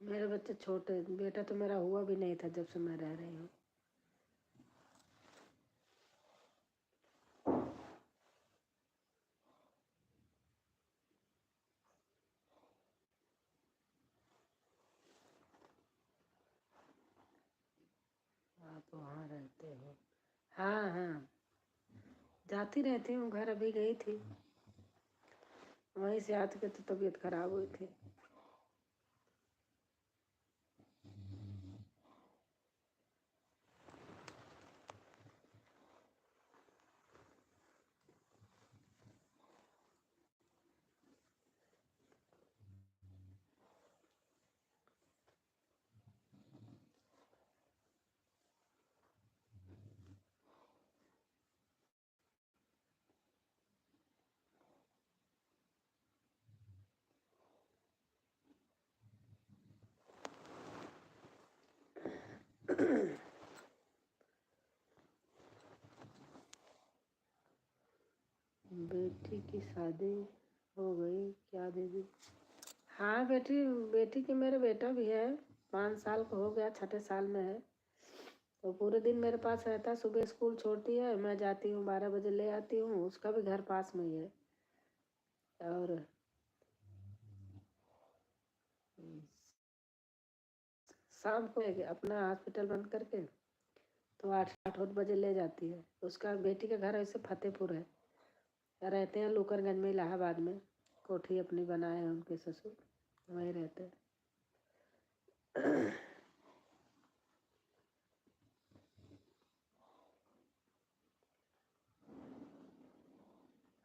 मेरे बच्चे छोटे, बेटा तो मेरा हुआ भी नहीं था जब से मैं रह रही हूँ। आप वहाँ रहते हो? हाँ हाँ, जाती रहती हूँ घर, अभी गई थी। वहीं से आते के तो तबीयत खराब हुई थी। बेटी की शादी हो गई क्या दीदी? हाँ बेटी, बेटी की मेरे बेटा भी है, 5 साल का हो गया, 6ठे साल में है। तो पूरे दिन मेरे पास रहता है। सुबह स्कूल छोड़ती है, मैं जाती हूँ 12 बजे ले आती हूँ। उसका भी घर पास में ही है। और शाम को अपना हॉस्पिटल बंद करके तो 8 बजे ले जाती है। उसका बेटी का घर ऐसे फतेहपुर है, रहते हैं लूकरगंज में, इलाहाबाद में। कोठी अपनी बनाए हैं उनके ससुर, वहीं रहते हैं।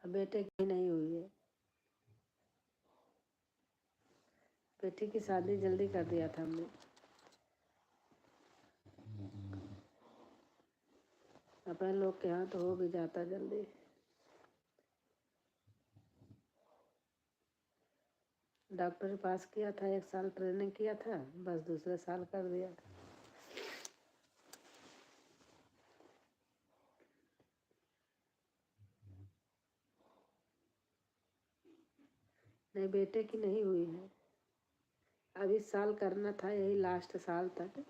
अब बेटे की नहीं हुई है। बेटी की शादी जल्दी कर दिया था हमने। अपन लोग के यहाँ तो हो भी जाता जल्दी। डॉक्टर पास किया था, 1 साल ट्रेनिंग किया था, बस दूसरे साल कर दिया। नहीं, बेटे की नहीं हुई है। अब इस साल करना था, यही लास्ट साल तक।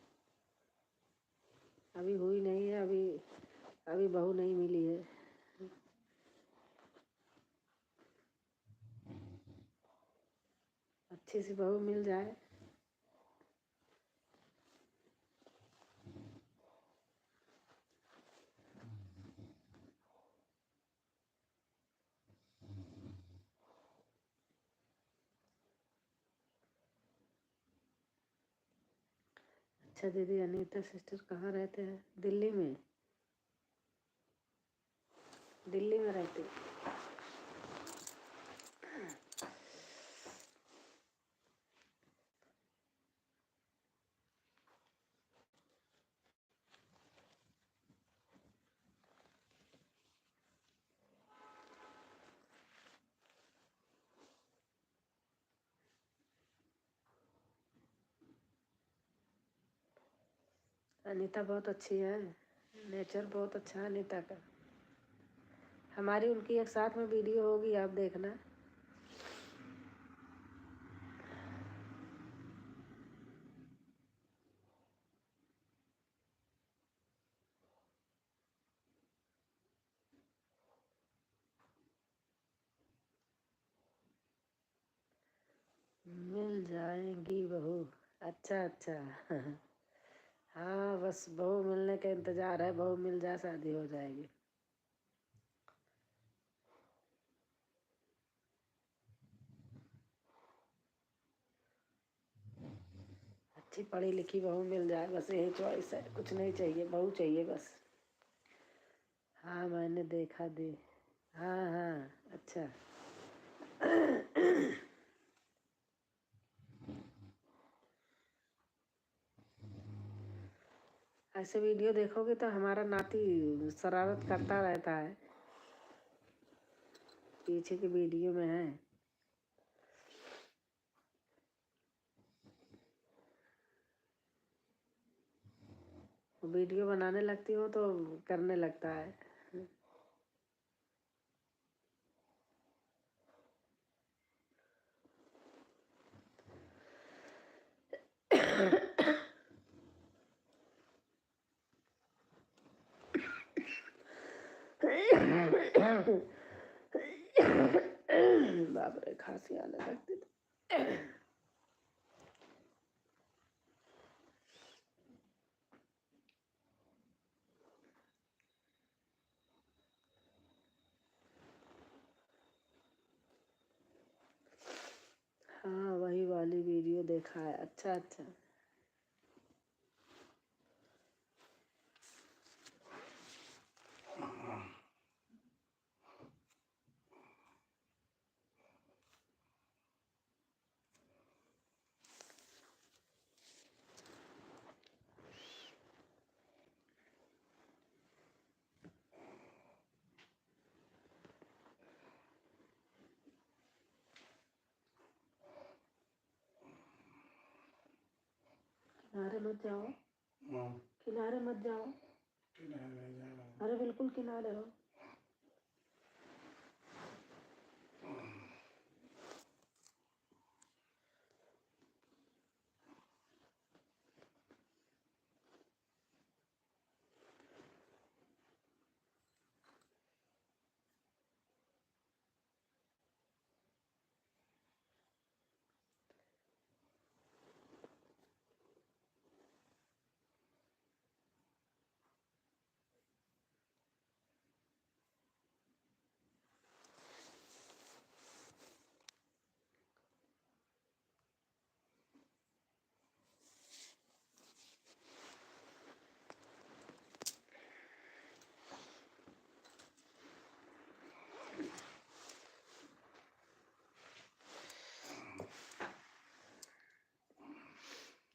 अभी हुई नहीं है। अभी बहू नहीं मिली है। अच्छी सी बहू मिल जाए। अच्छा दीदी, अनीता सिस्टर कहाँ रहते हैं? दिल्ली में। दिल्ली में रहते। अनीता बहुत अच्छी है, नेचर बहुत अच्छा है अनीता का। हमारी उनकी एक साथ में वीडियो होगी, आप देखना। मिल जाएंगी बहू। अच्छा अच्छा। हाँ बस बहू मिलने का इंतजार है, बहू मिल जाए शादी हो जाएगी। अच्छी पढ़ी लिखी बहू मिल जाए, बस यही चॉइस है, कुछ नहीं चाहिए, बहू चाहिए बस। हाँ मैंने देखा दे। हाँ हाँ अच्छा। ऐसे वीडियो देखोगे तो हमारा नाती शरारत करता रहता है, पीछे की वीडियो में है। वीडियो बनाने लगती हो तो करने लगता है। बाप रे, खांसी आने लगती थी। हाँ वही वाली वीडियो देखा है। अच्छा अच्छा। किनारे मत जाओ, किनारे मत जाओ। अरे बिल्कुल किनारे हो।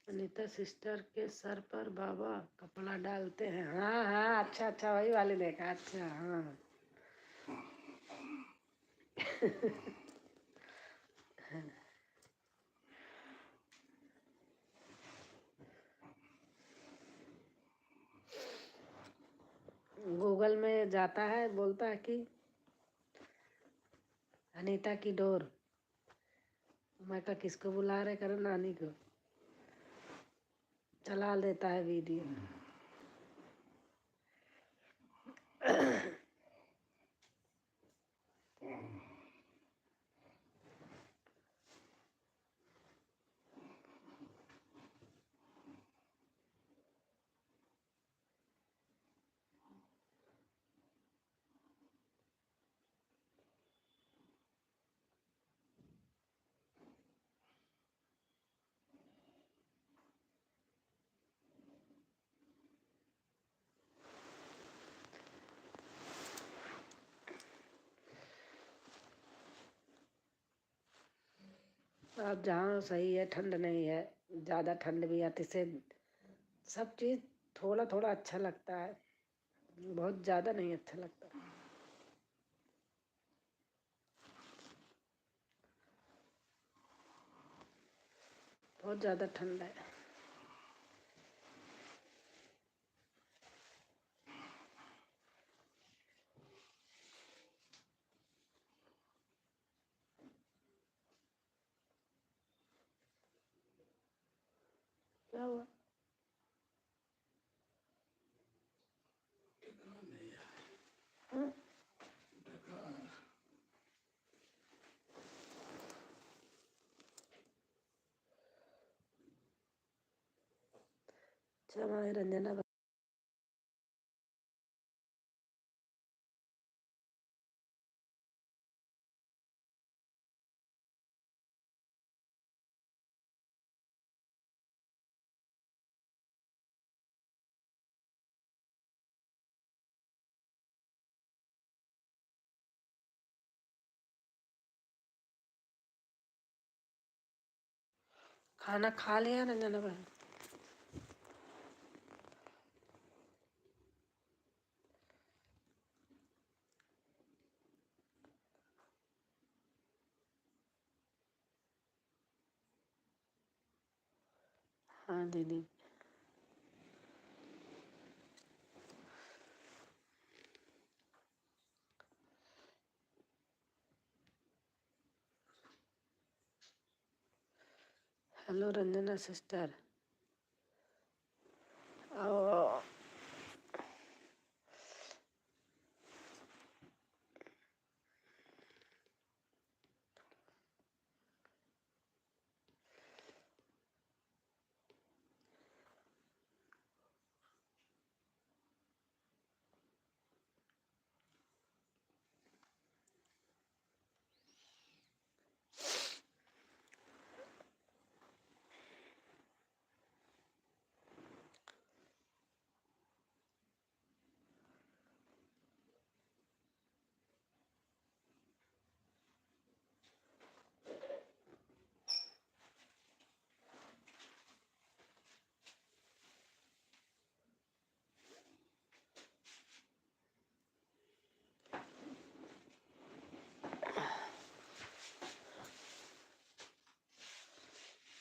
अनीता सिस्टर के सर पर बाबा कपड़ा डालते हैं। हाँ हाँ अच्छा अच्छा, वही वाले देखा। अच्छा हाँ। गूगल में जाता है, बोलता है कि अनीता की डोर। मैं कहा किसको बुला रहे, करो नानी को। चला देता है वीडियो। आप जहाँ सही है, ठंड नहीं है, ज़्यादा ठंड भी आती से सब चीज़ थोड़ा थोड़ा अच्छा लगता है, बहुत ज़्यादा नहीं अच्छा लगता। बहुत ज़्यादा ठंड है। क्या हुआ? हाँ? अच्छा, हमारी रंजना खाना खा लिया रंजना बहन? हाँ दीदी। हेलो रंजना सिस्टर, आओ।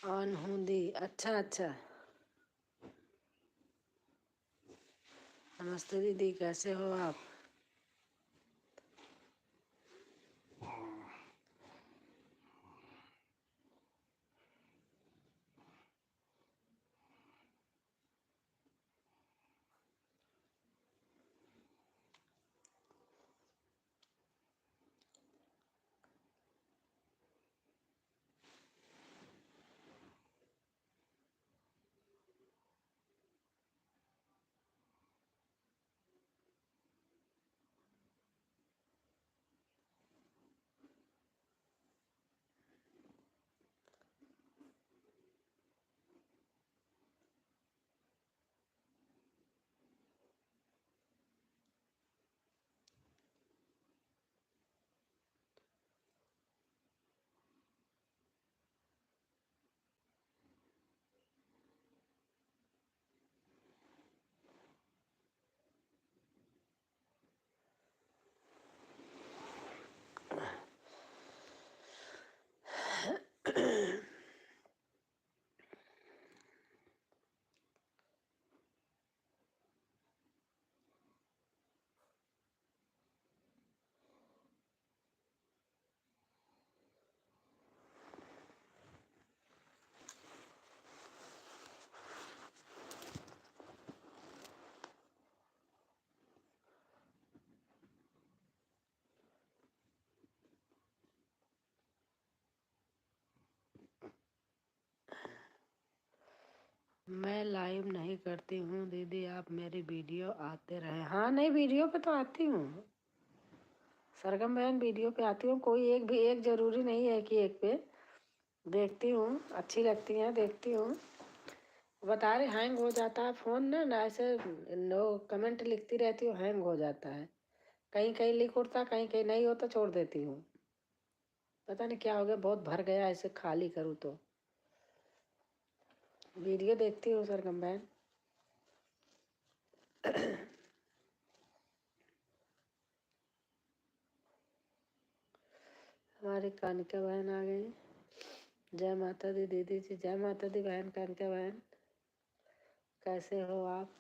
ऑन हूँ दी। अच्छा अच्छा। नमस्ते दीदी, कैसे हो आप? मैं लाइव नहीं करती हूँ दीदी, आप मेरी वीडियो आते रहे। हाँ नहीं, वीडियो पे तो आती हूँ सरगम बहन, वीडियो पे आती हूँ। कोई एक भी, एक जरूरी नहीं है कि एक पे देखती हूँ, अच्छी लगती हैं देखती हूँ। बता रहे हैंग हो जाता है फ़ोन ना ऐसे, नो कमेंट लिखती रहती हूँ, हैंग हो जाता है। कहीं कहीं लिख उठता, कहीं कहीं नहीं होता, छोड़ देती हूँ। पता नहीं क्या हो गया, बहुत भर गया, ऐसे खाली करूँ तो। वीडियो देखती हूँ सरगम बहन। हमारी कानिका बहन आ गई। जय माता दी दीदी जी। जय माता दी बहन। कानिका बहन कैसे हो आप?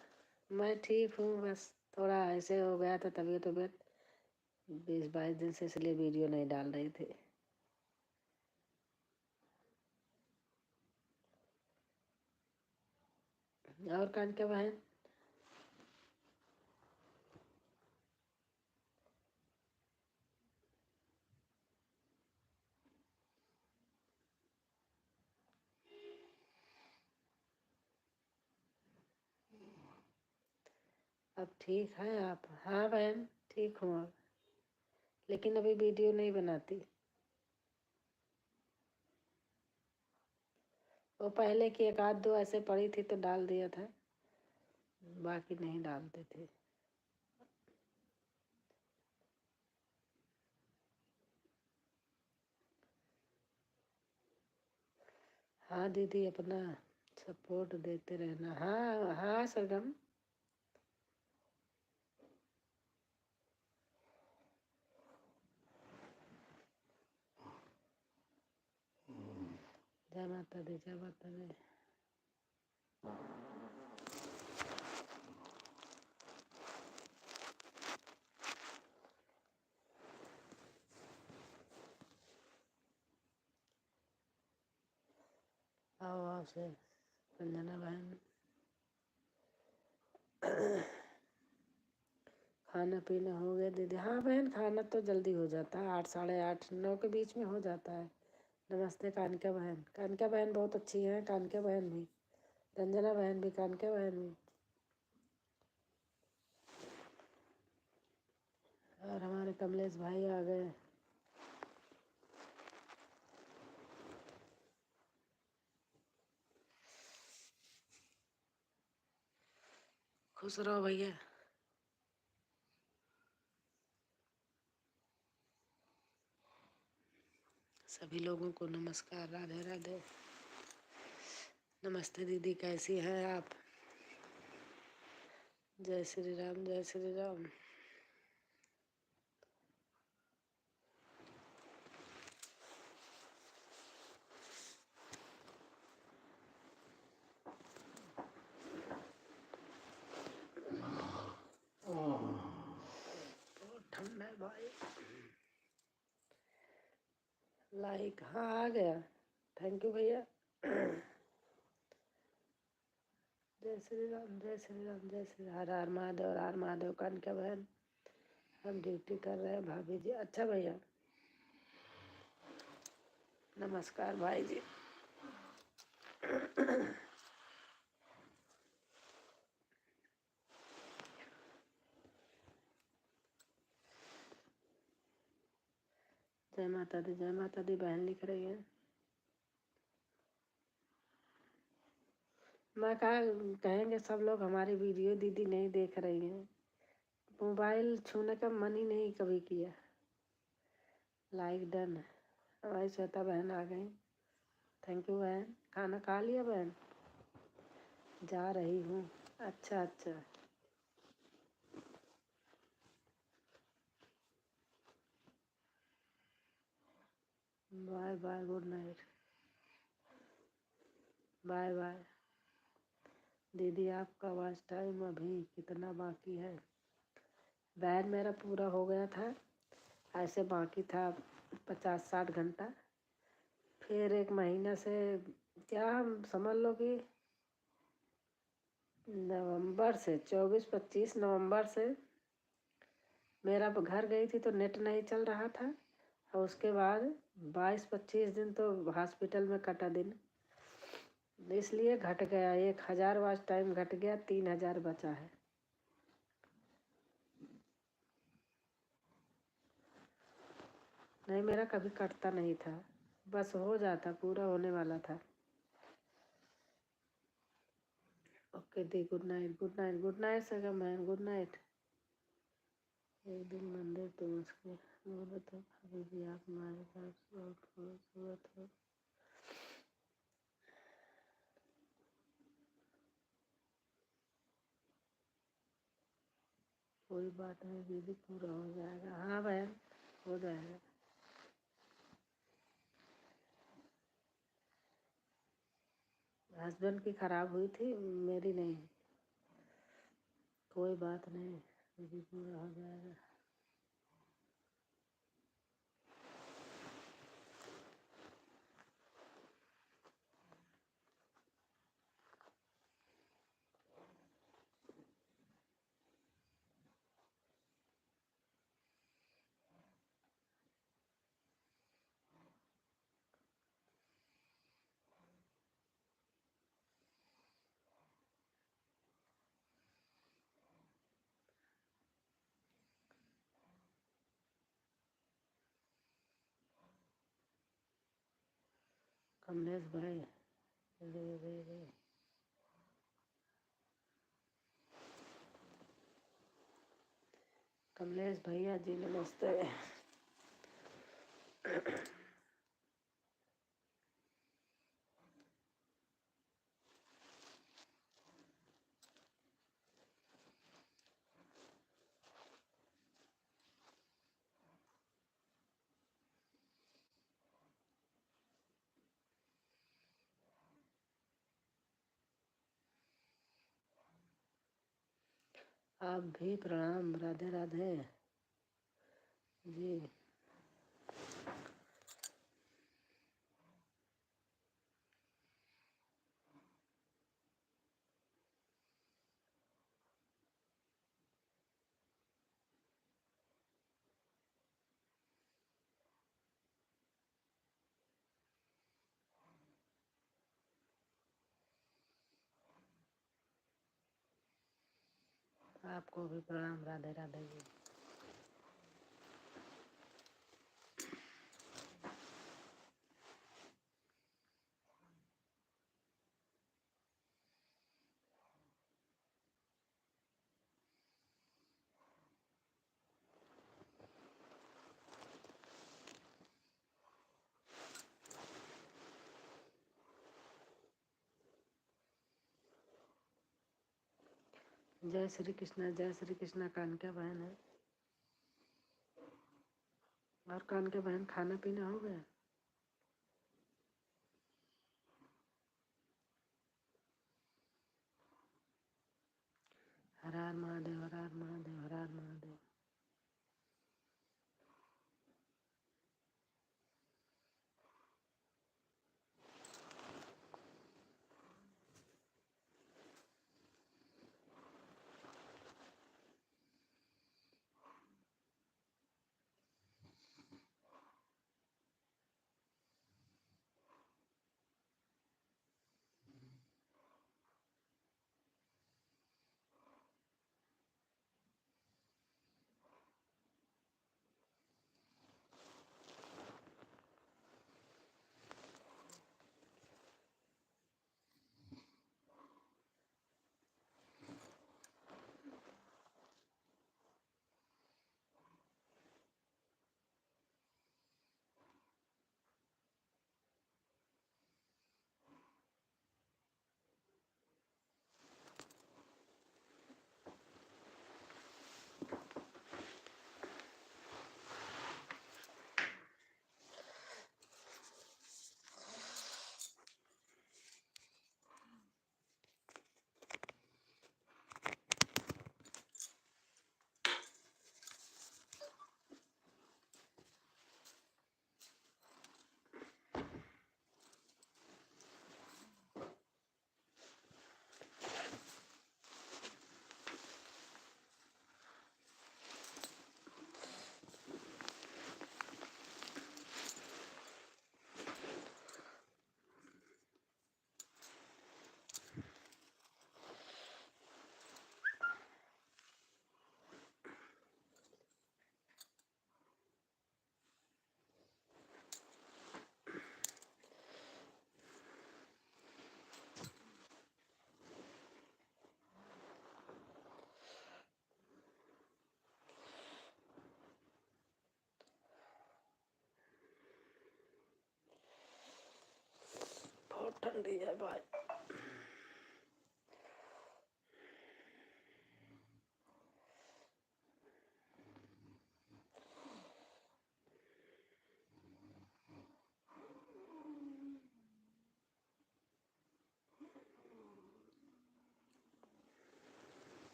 मैं ठीक हूँ, बस थोड़ा ऐसे हो गया था तबीयत 20-22 दिन से, इसलिए वीडियो नहीं डाल रही थी। और कानिका बहन अब ठीक है आप? हाँ बहन ठीक हूँ अब, लेकिन अभी वीडियो नहीं बनाती। वो पहले की 1-2 ऐसे पड़ी थी तो डाल दिया था, बाकी नहीं डालते थे। हाँ दीदी, अपना सपोर्ट देते रहना। हाँ हाँ सरगम। जय माता दी, जय माता दी। आओ आओ से संजना बहन। खाना पीना हो गया दीदी? हाँ बहन, खाना तो जल्दी हो जाता है, 8, 8:30, 9 के बीच में हो जाता है। नमस्ते कानिका बहन। कानिका बहन बहुत अच्छी है, कानिका बहन भी, रंजना बहन भी, कानिका बहन भी। और हमारे कमलेश भाई आ गए। खुश रहो भैया। सभी लोगों को नमस्कार, राधे राधे। नमस्ते दीदी, कैसी हैं आप? जय श्री राम, जय श्री राम। बहुत ठंडा है भाई। लाइक हाँ आ गया, थैंक यू भैया। जय श्री राम, जय श्री राम, जय श्री हर हर महादेव, हर महादेव। कानिका बहन हम ड्यूटी कर रहे हैं भाभी जी। अच्छा भैया, नमस्कार भाई जी। जय माता दी, जय माता दी बहन लिख रही है। मैं कहा कहेंगे सब लोग हमारी वीडियो दीदी नहीं देख रही हैं, मोबाइल छूने का मन ही नहीं कभी किया। Like done. हमारी श्वेता बहन आ गई, थैंक यू बहन। खाना खा लिया बहन? जा रही हूँ। अच्छा अच्छा, bye bye, good night, bye bye. दीदी आपका वॉच टाइम अभी कितना बाकी है? बहन मेरा पूरा हो गया था, ऐसे बाकी था 50-60 घंटा। फिर 1 महीना से, क्या हम समझ लो कि नवंबर से 24-25 नवंबर से मेरा घर गई थी तो नेट नहीं चल रहा था, और उसके बाद 22-25 दिन तो हॉस्पिटल में कटा दिन, इसलिए घट गया। 1000 वॉच टाइम घट गया, 3000 बचा है। नहीं, मेरा कभी कटता नहीं था, बस हो जाता, पूरा होने वाला था। ओके दी, good night, good night, good night सगम मैन, गुड नाइट। एक दिन मंदिर पहुँच के बोला था, भाभी जी आप हमारे पास बहुत खूबसूरत हो। कोई बात नहीं दीदी, पूरा हो जाएगा। हाँ बहन, हो जाएगा। हस्बैंड की खराब हुई थी, मेरी नहीं। कोई बात नहीं दीदी, पूरा हो जाएगा। कमलेश भाई, रे रे रे। कमलेश भैया जी नमस्ते। आप भी प्रणाम, राधे राधे जी। आपको भी प्रणाम, राधे राधे जी। जय श्री कृष्णा, जय श्री कृष्णा। कान के बहन है और कान के बहन, खाना पीना हो गया? हर हर महादेव, हर हर महादेव, हर हर महादेव। ठंडी है भाई।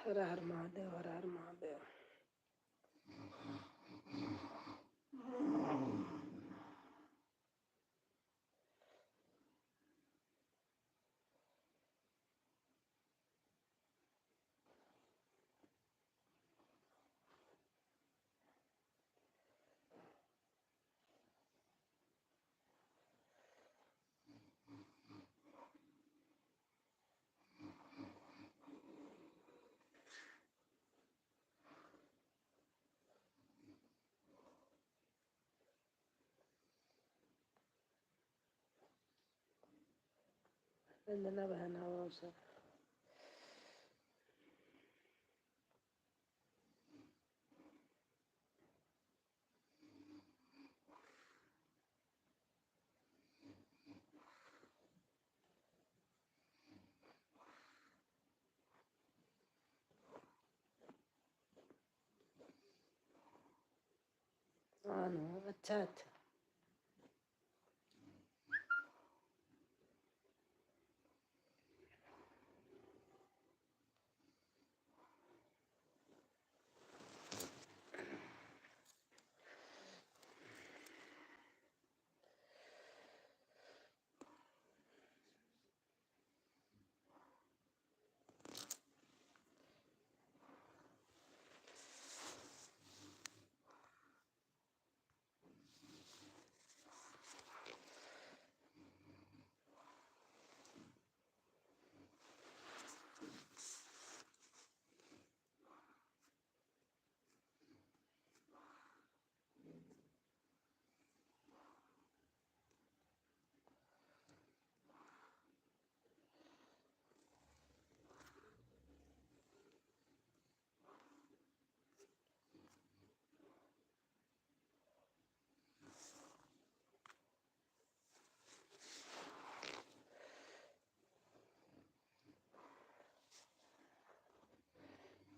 हर हर महादेव, हर हर महादेव। रंजना बहन आओ सर। हाँ ना, अच्छा अच्छा।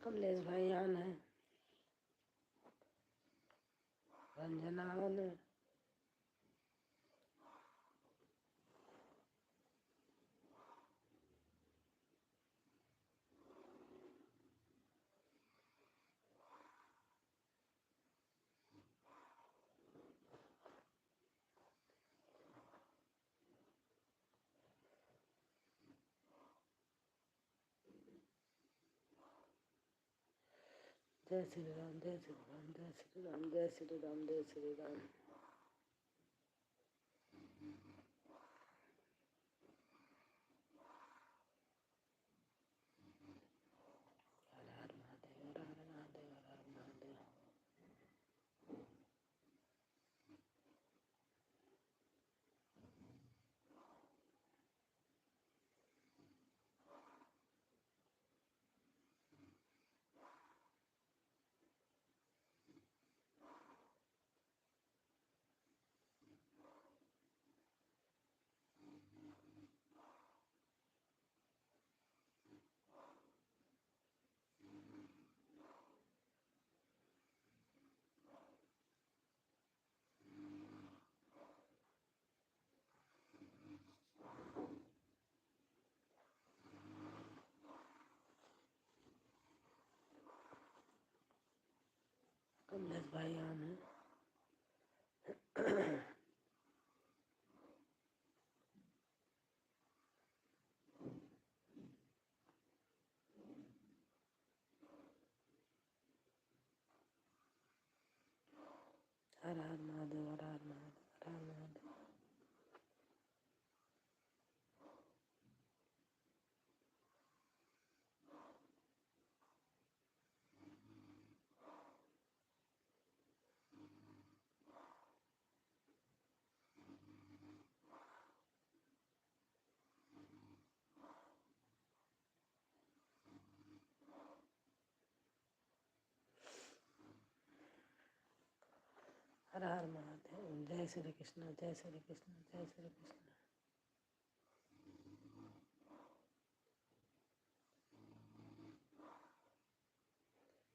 कमलेश भाई आन है, रंजना आन है। जय श्री राम, जय श्री राम, जय श्री राम, जय श्री राम, जय श्री राम। हर हर महादेव, हर हर महादेव, हर हर महादेव। कमलेश भाई आन है। हर हर महादेव, हर हर महादेव, हर हर महादेव। हर हर महादेव। जय श्री कृष्ण, जय श्री कृष्ण, जय श्री कृष्ण।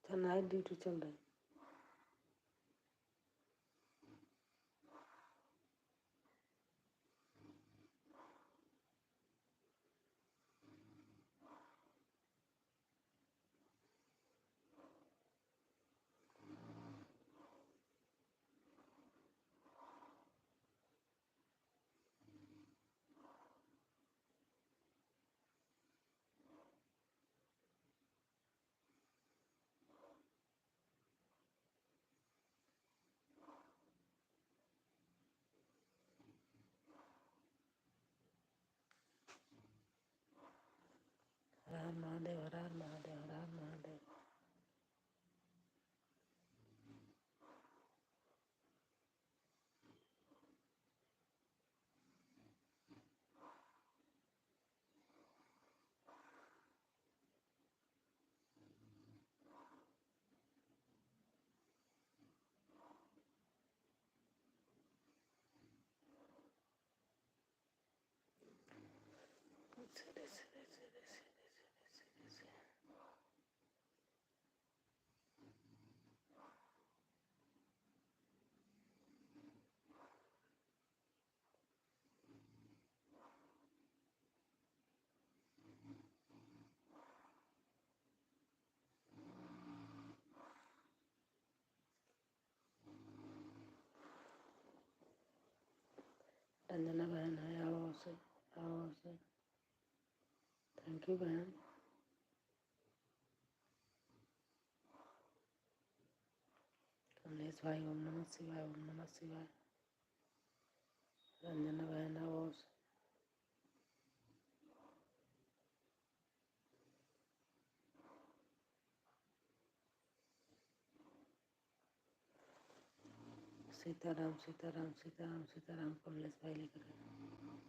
तो नाइट ड्यूटी चल रही। हर हर महादेव, हर हर महादेव, हर हर महादेव। रंजना बहन है, आओ से, आओ से। थैंक यू बहन। कमलेश भाई, ओम नमः शिवाय, ओम नमः शिवाय। रंजना बहन, आओ से। सीताराम सीताराम सीताराम सीताराम। कमलेश भाई लिख रहे हैं।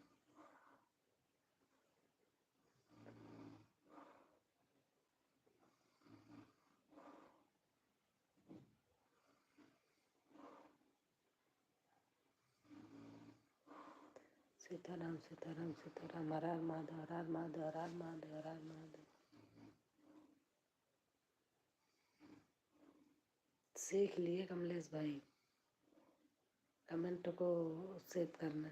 सीताराम सीताराम सीताराम। हर हर महादेव, हर हर महादेव, हर हर महादेव, हर हर महादेव। सीख लिए कमलेश भाई, कमेंट को सेव करना।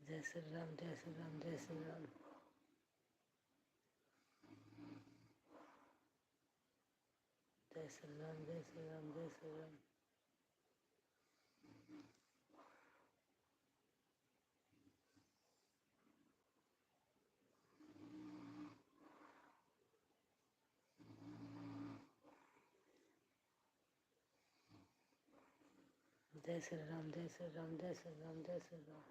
जय श्री राम, जय श्री राम, जय श्री राम। जय श्री राम, जय श्री राम, जय श्री राम। जय श्री राम, जय श्री राम, जय श्री राम, जय श्री राम।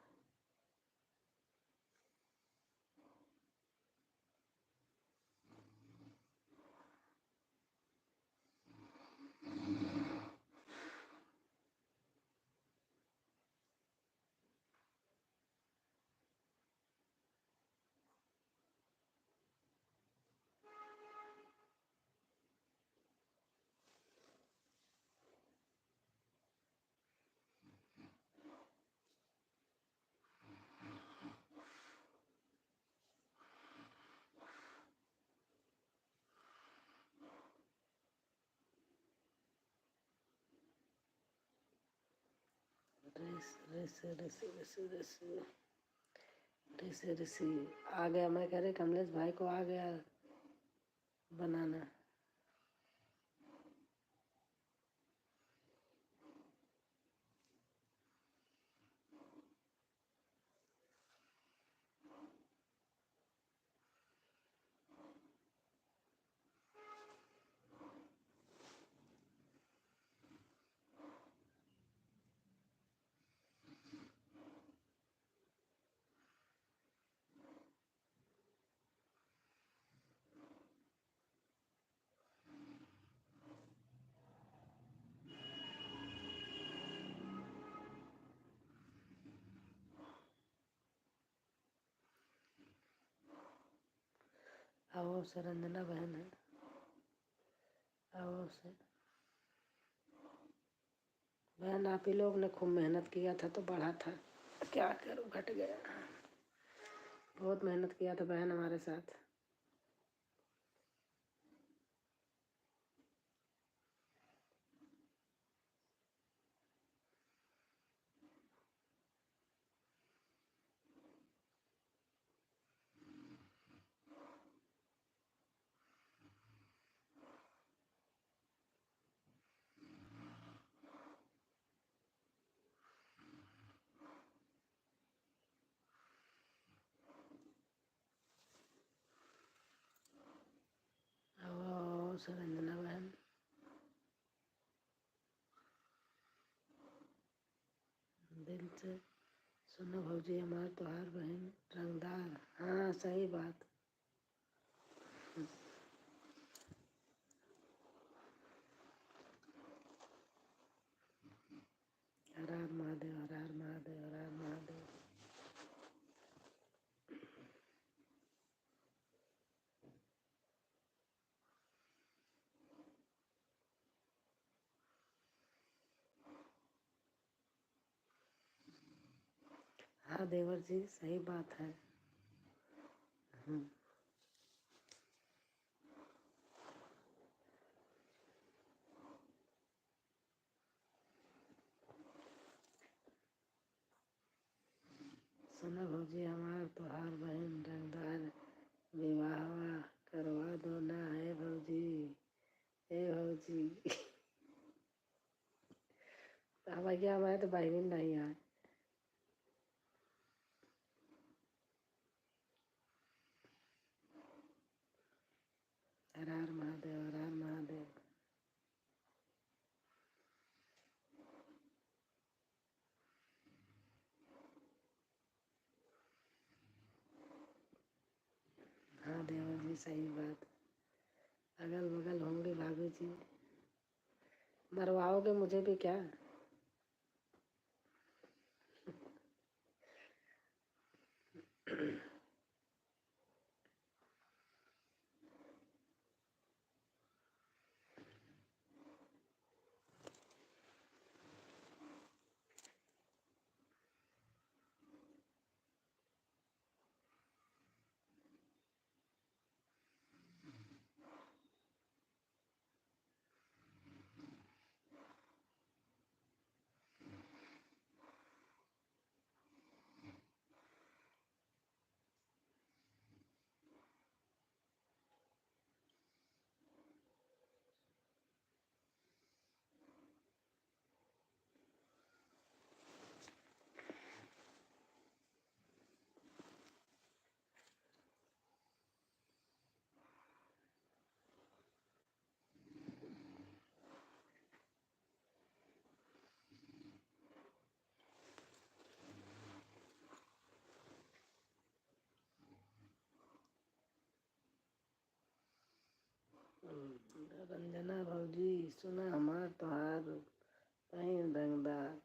ऋषि ऋषि ऋषि ऋषि ऋषि ऋषि आ गया। मैं कह रही कमलेश भाई को आ गया बनाना। आओ से रंजना बहन है, आओ से बहन। आप ही लोग ने खूब मेहनत किया था तो बढ़ा था, क्या करूं घट गया। बहुत मेहनत किया था बहन हमारे साथ। आओ से रंजना बहन। दिल से सुनो भौजी हमार तोहार बहन रंगदार। हाँ सही बात। हर हर महादेव, हर हर महादेव, हर हर महादेव। हाँ देवर जी सही बात है। सुनो भौजी हमार तोहार बहन रंगदार विवाहवा करवा दो ना है भौजी। ए भौजी भैया हमारे तो बहन नहीं है। हर हर महादेव, हर हर महादेव। हाँ देवर जी सही बात। अगल बगल होंगे भाभी जी। मरवाओगे मुझे भी क्या? रंजना भौजी सुना हमार तोहार बहन रंगदार।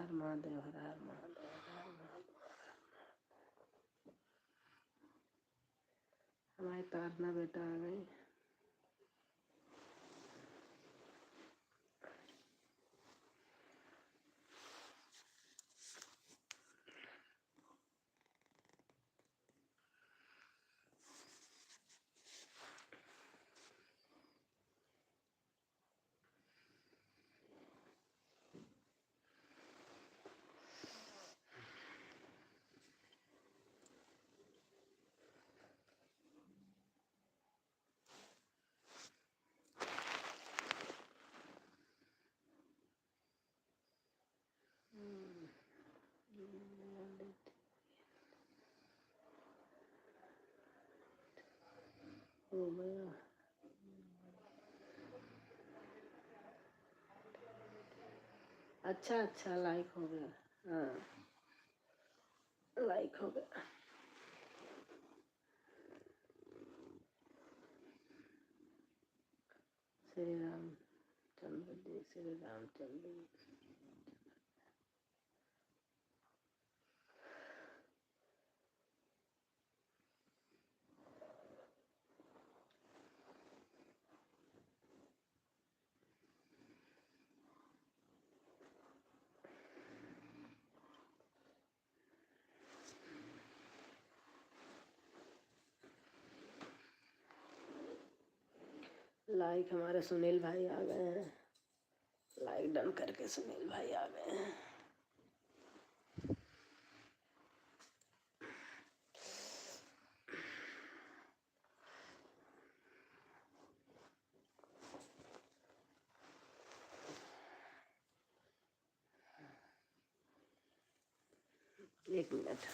हर महादेव, हर हर महादेव, हर हर महादेव। हमारी तारना बेटा आ गई। हो गया। अच्छा अच्छा, लाइक हो गया। हाँ, लाइक हो गया। श्री राम चंद्र जी, श्री रामचंद्र जी। लाइक हमारे सुनील भाई आ गए हैं। लाइक डन करके सुनील भाई आ गए हैं। एक मिनट।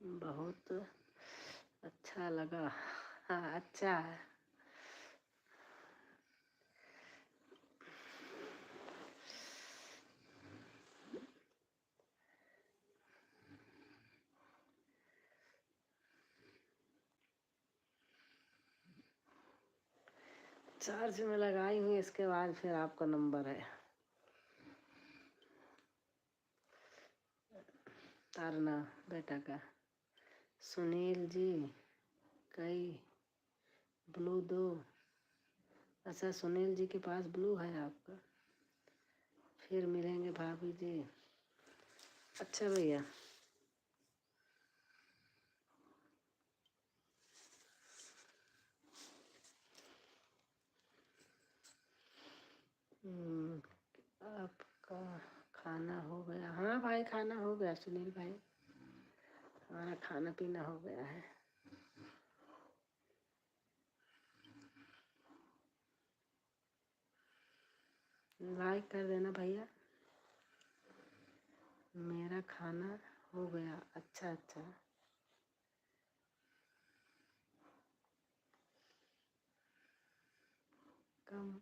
बहुत अच्छा लगा। हाँ, अच्छा है। चार्ज में लगाई हुई, इसके बाद फिर आपका नंबर है। तारना बेटा का। सुनील जी कई ब्लू दो। अच्छा, सुनील जी के पास ब्लू है आपका। फिर मिलेंगे भाभी जी। अच्छा भैया। आपका खाना हो गया? हाँ भाई, खाना हो गया सुनील भाई। हमारा खाना पीना हो गया है। लाइक कर देना भैया। मेरा खाना हो गया। अच्छा अच्छा। कम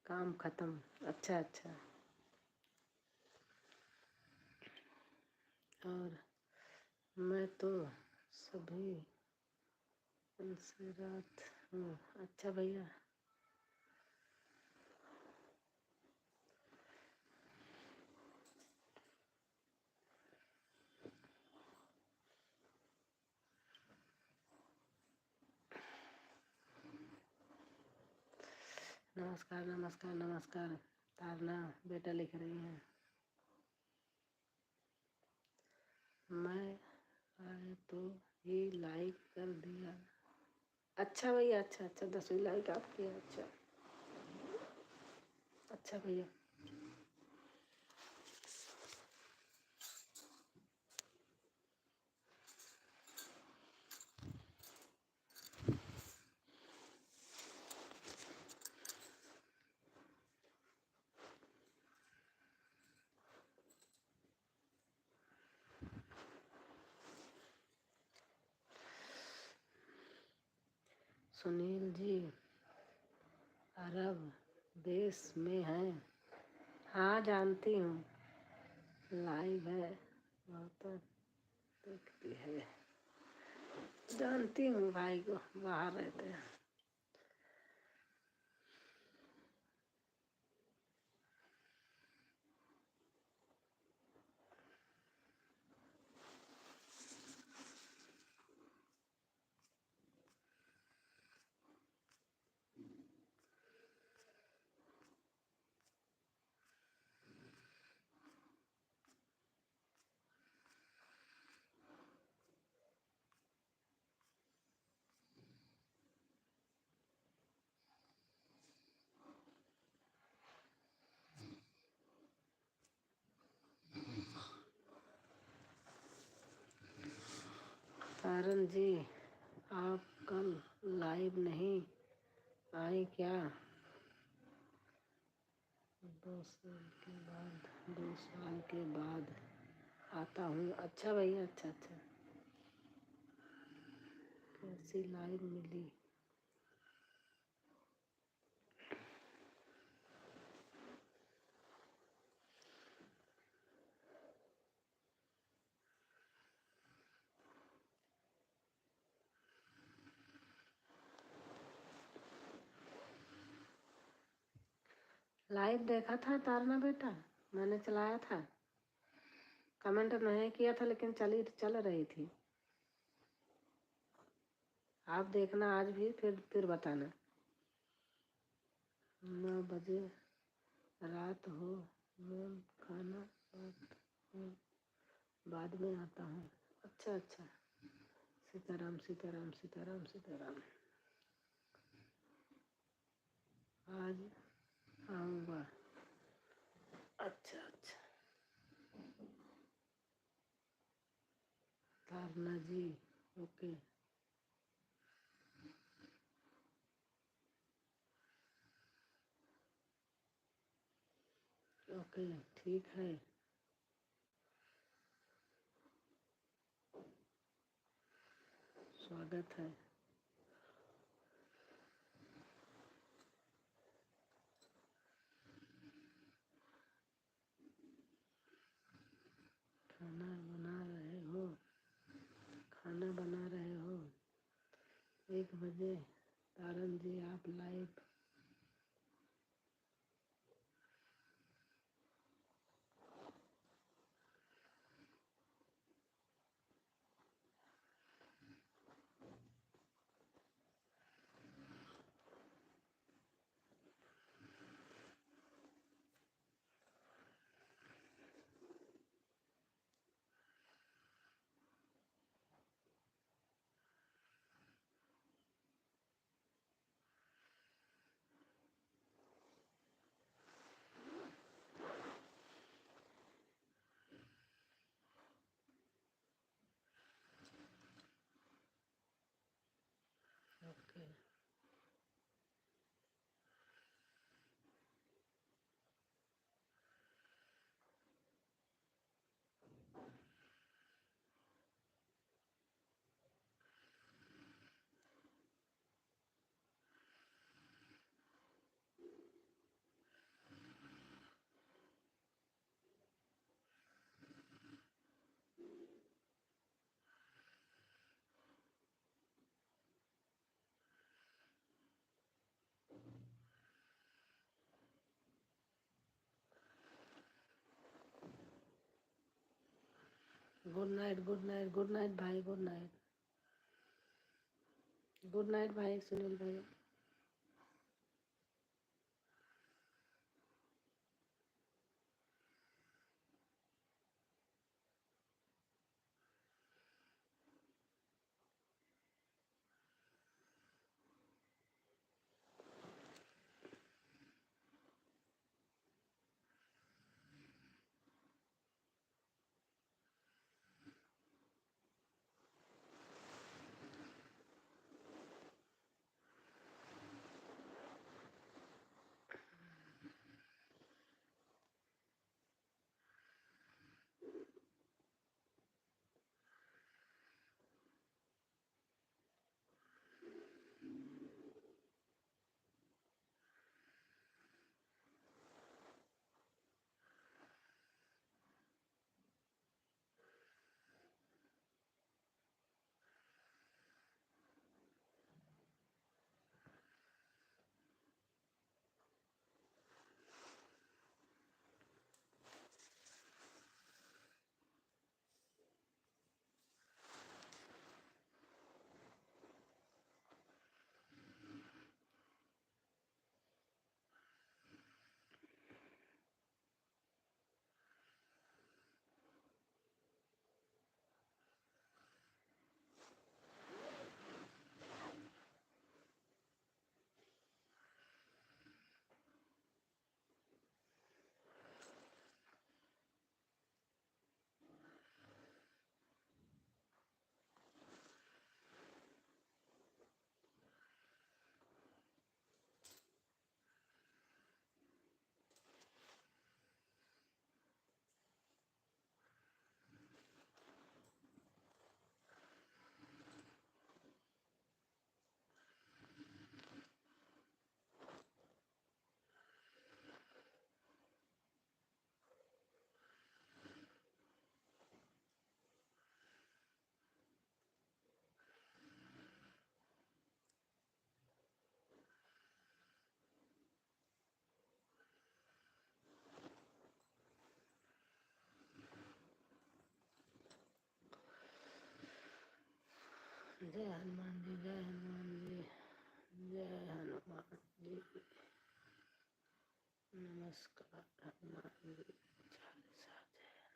काम खत्म। अच्छा अच्छा। और मैं तो सभी उनसे रात हूँ। अच्छा भैया। नमस्कार नमस्कार नमस्कार। तारना बेटा लिख रही है। मैं आए तो ही लाइक कर दिया। अच्छा भैया, अच्छा अच्छा, 10वीं लाइक आपकी है। अच्छा अच्छा भैया। सुनील जी अरब देश में हैं। हाँ जानती हूँ, लाइव है, बहुत देखती है, जानती हूँ भाई को, बाहर रहते हैं। तारन जी आप कल लाइव नहीं आए क्या? 2 साल के बाद आता हूँ। अच्छा भैया, अच्छा अच्छा। कैसी लाइव मिली? लाइव देखा था तारना बेटा, मैंने चलाया था, कमेंट नहीं किया था लेकिन चल रही थी। आप देखना आज भी, फिर बताना। 9 बजे रात हो, मैं खाना बाद में आता हूँ। अच्छा अच्छा, सीताराम सीताराम सीताराम सीताराम। आज आऊँगा। अच्छा अच्छा, तारना जी ओके ओके, ठीक है। स्वागत है। खाना बना रहे हो? खाना बना रहे हो? 1 बजे तारन जी आप live? Okay good night good night good night भाई, गुड नाइट गुड नाइट भाई सुनील भाई। जय हनुमान जी, जय हनुमान जी, जय हनुमान जी। नमस्कार हनुमान जी। चालीसा जय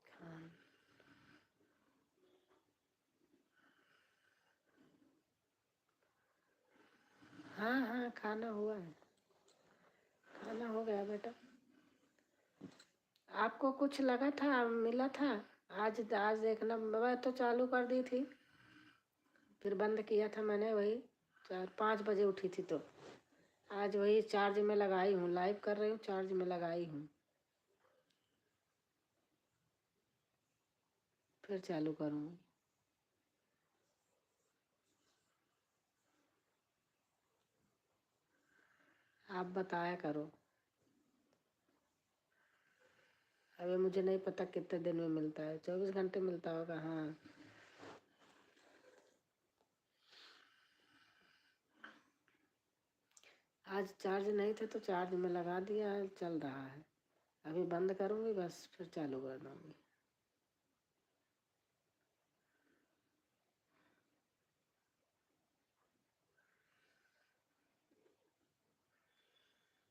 खान। हाँ हाँ, खाना हुआ है, खाना हो गया बेटा। आपको कुछ लगा था, मिला था? आज आज देखना, मैं तो चालू कर दी थी, फिर बंद किया था मैंने, वही 4-5 बजे उठी थी तो आज वही चार्ज में लगाई हूँ, लाइव कर रही हूँ, चार्ज में लगाई हूँ, फिर चालू करूँगी। आप बताया करो। अभी मुझे नहीं पता कितने दिन में मिलता है, 24 घंटे मिलता होगा। हाँ, आज चार्ज नहीं थे तो चार्ज में लगा दिया है, चल रहा है। अभी बंद करूँगी बस, फिर चालू कर दूँगी।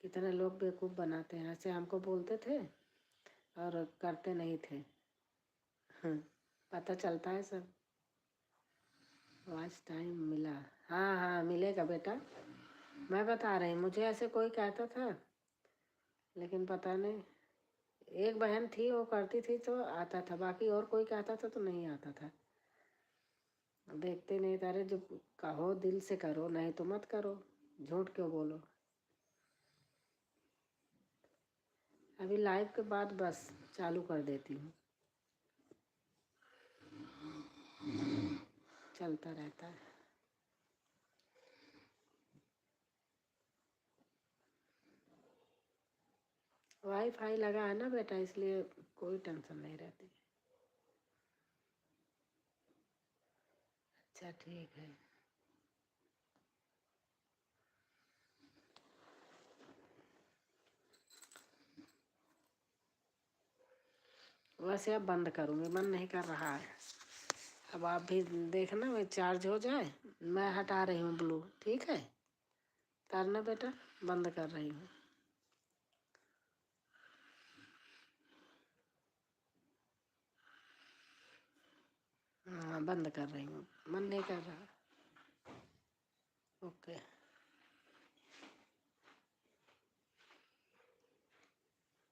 कितने लोग बेवकूफ़ बनाते हैं, ऐसे हमको बोलते थे और करते नहीं थे। हाँ, पता चलता है सब। वॉच टाइम मिला? हाँ हाँ, मिलेगा बेटा। मैं बता रही, मुझे ऐसे कोई कहता था, लेकिन पता नहीं, एक बहन थी वो करती थी तो आता था, बाकी और कोई कहता था तो नहीं आता था। देखते नहीं तारे, जो कहो दिल से करो, नहीं तो मत करो, झूठ क्यों बोलो। अभी लाइव के बाद बस चालू कर देती हूँ, चलता रहता है। वाईफाई लगा है ना बेटा, इसलिए कोई टेंशन नहीं रहती। अच्छा ठीक है। वैसे अब बंद करूँगी, मन नहीं कर रहा है। अब आप भी देखना, मैं चार्ज हो जाए, मैं हटा रही हूँ ब्लू, ठीक है? करना बेटा, बंद कर रही हूँ। हाँ, बंद कर रही हूँ, मन नहीं कर रहा। ओके।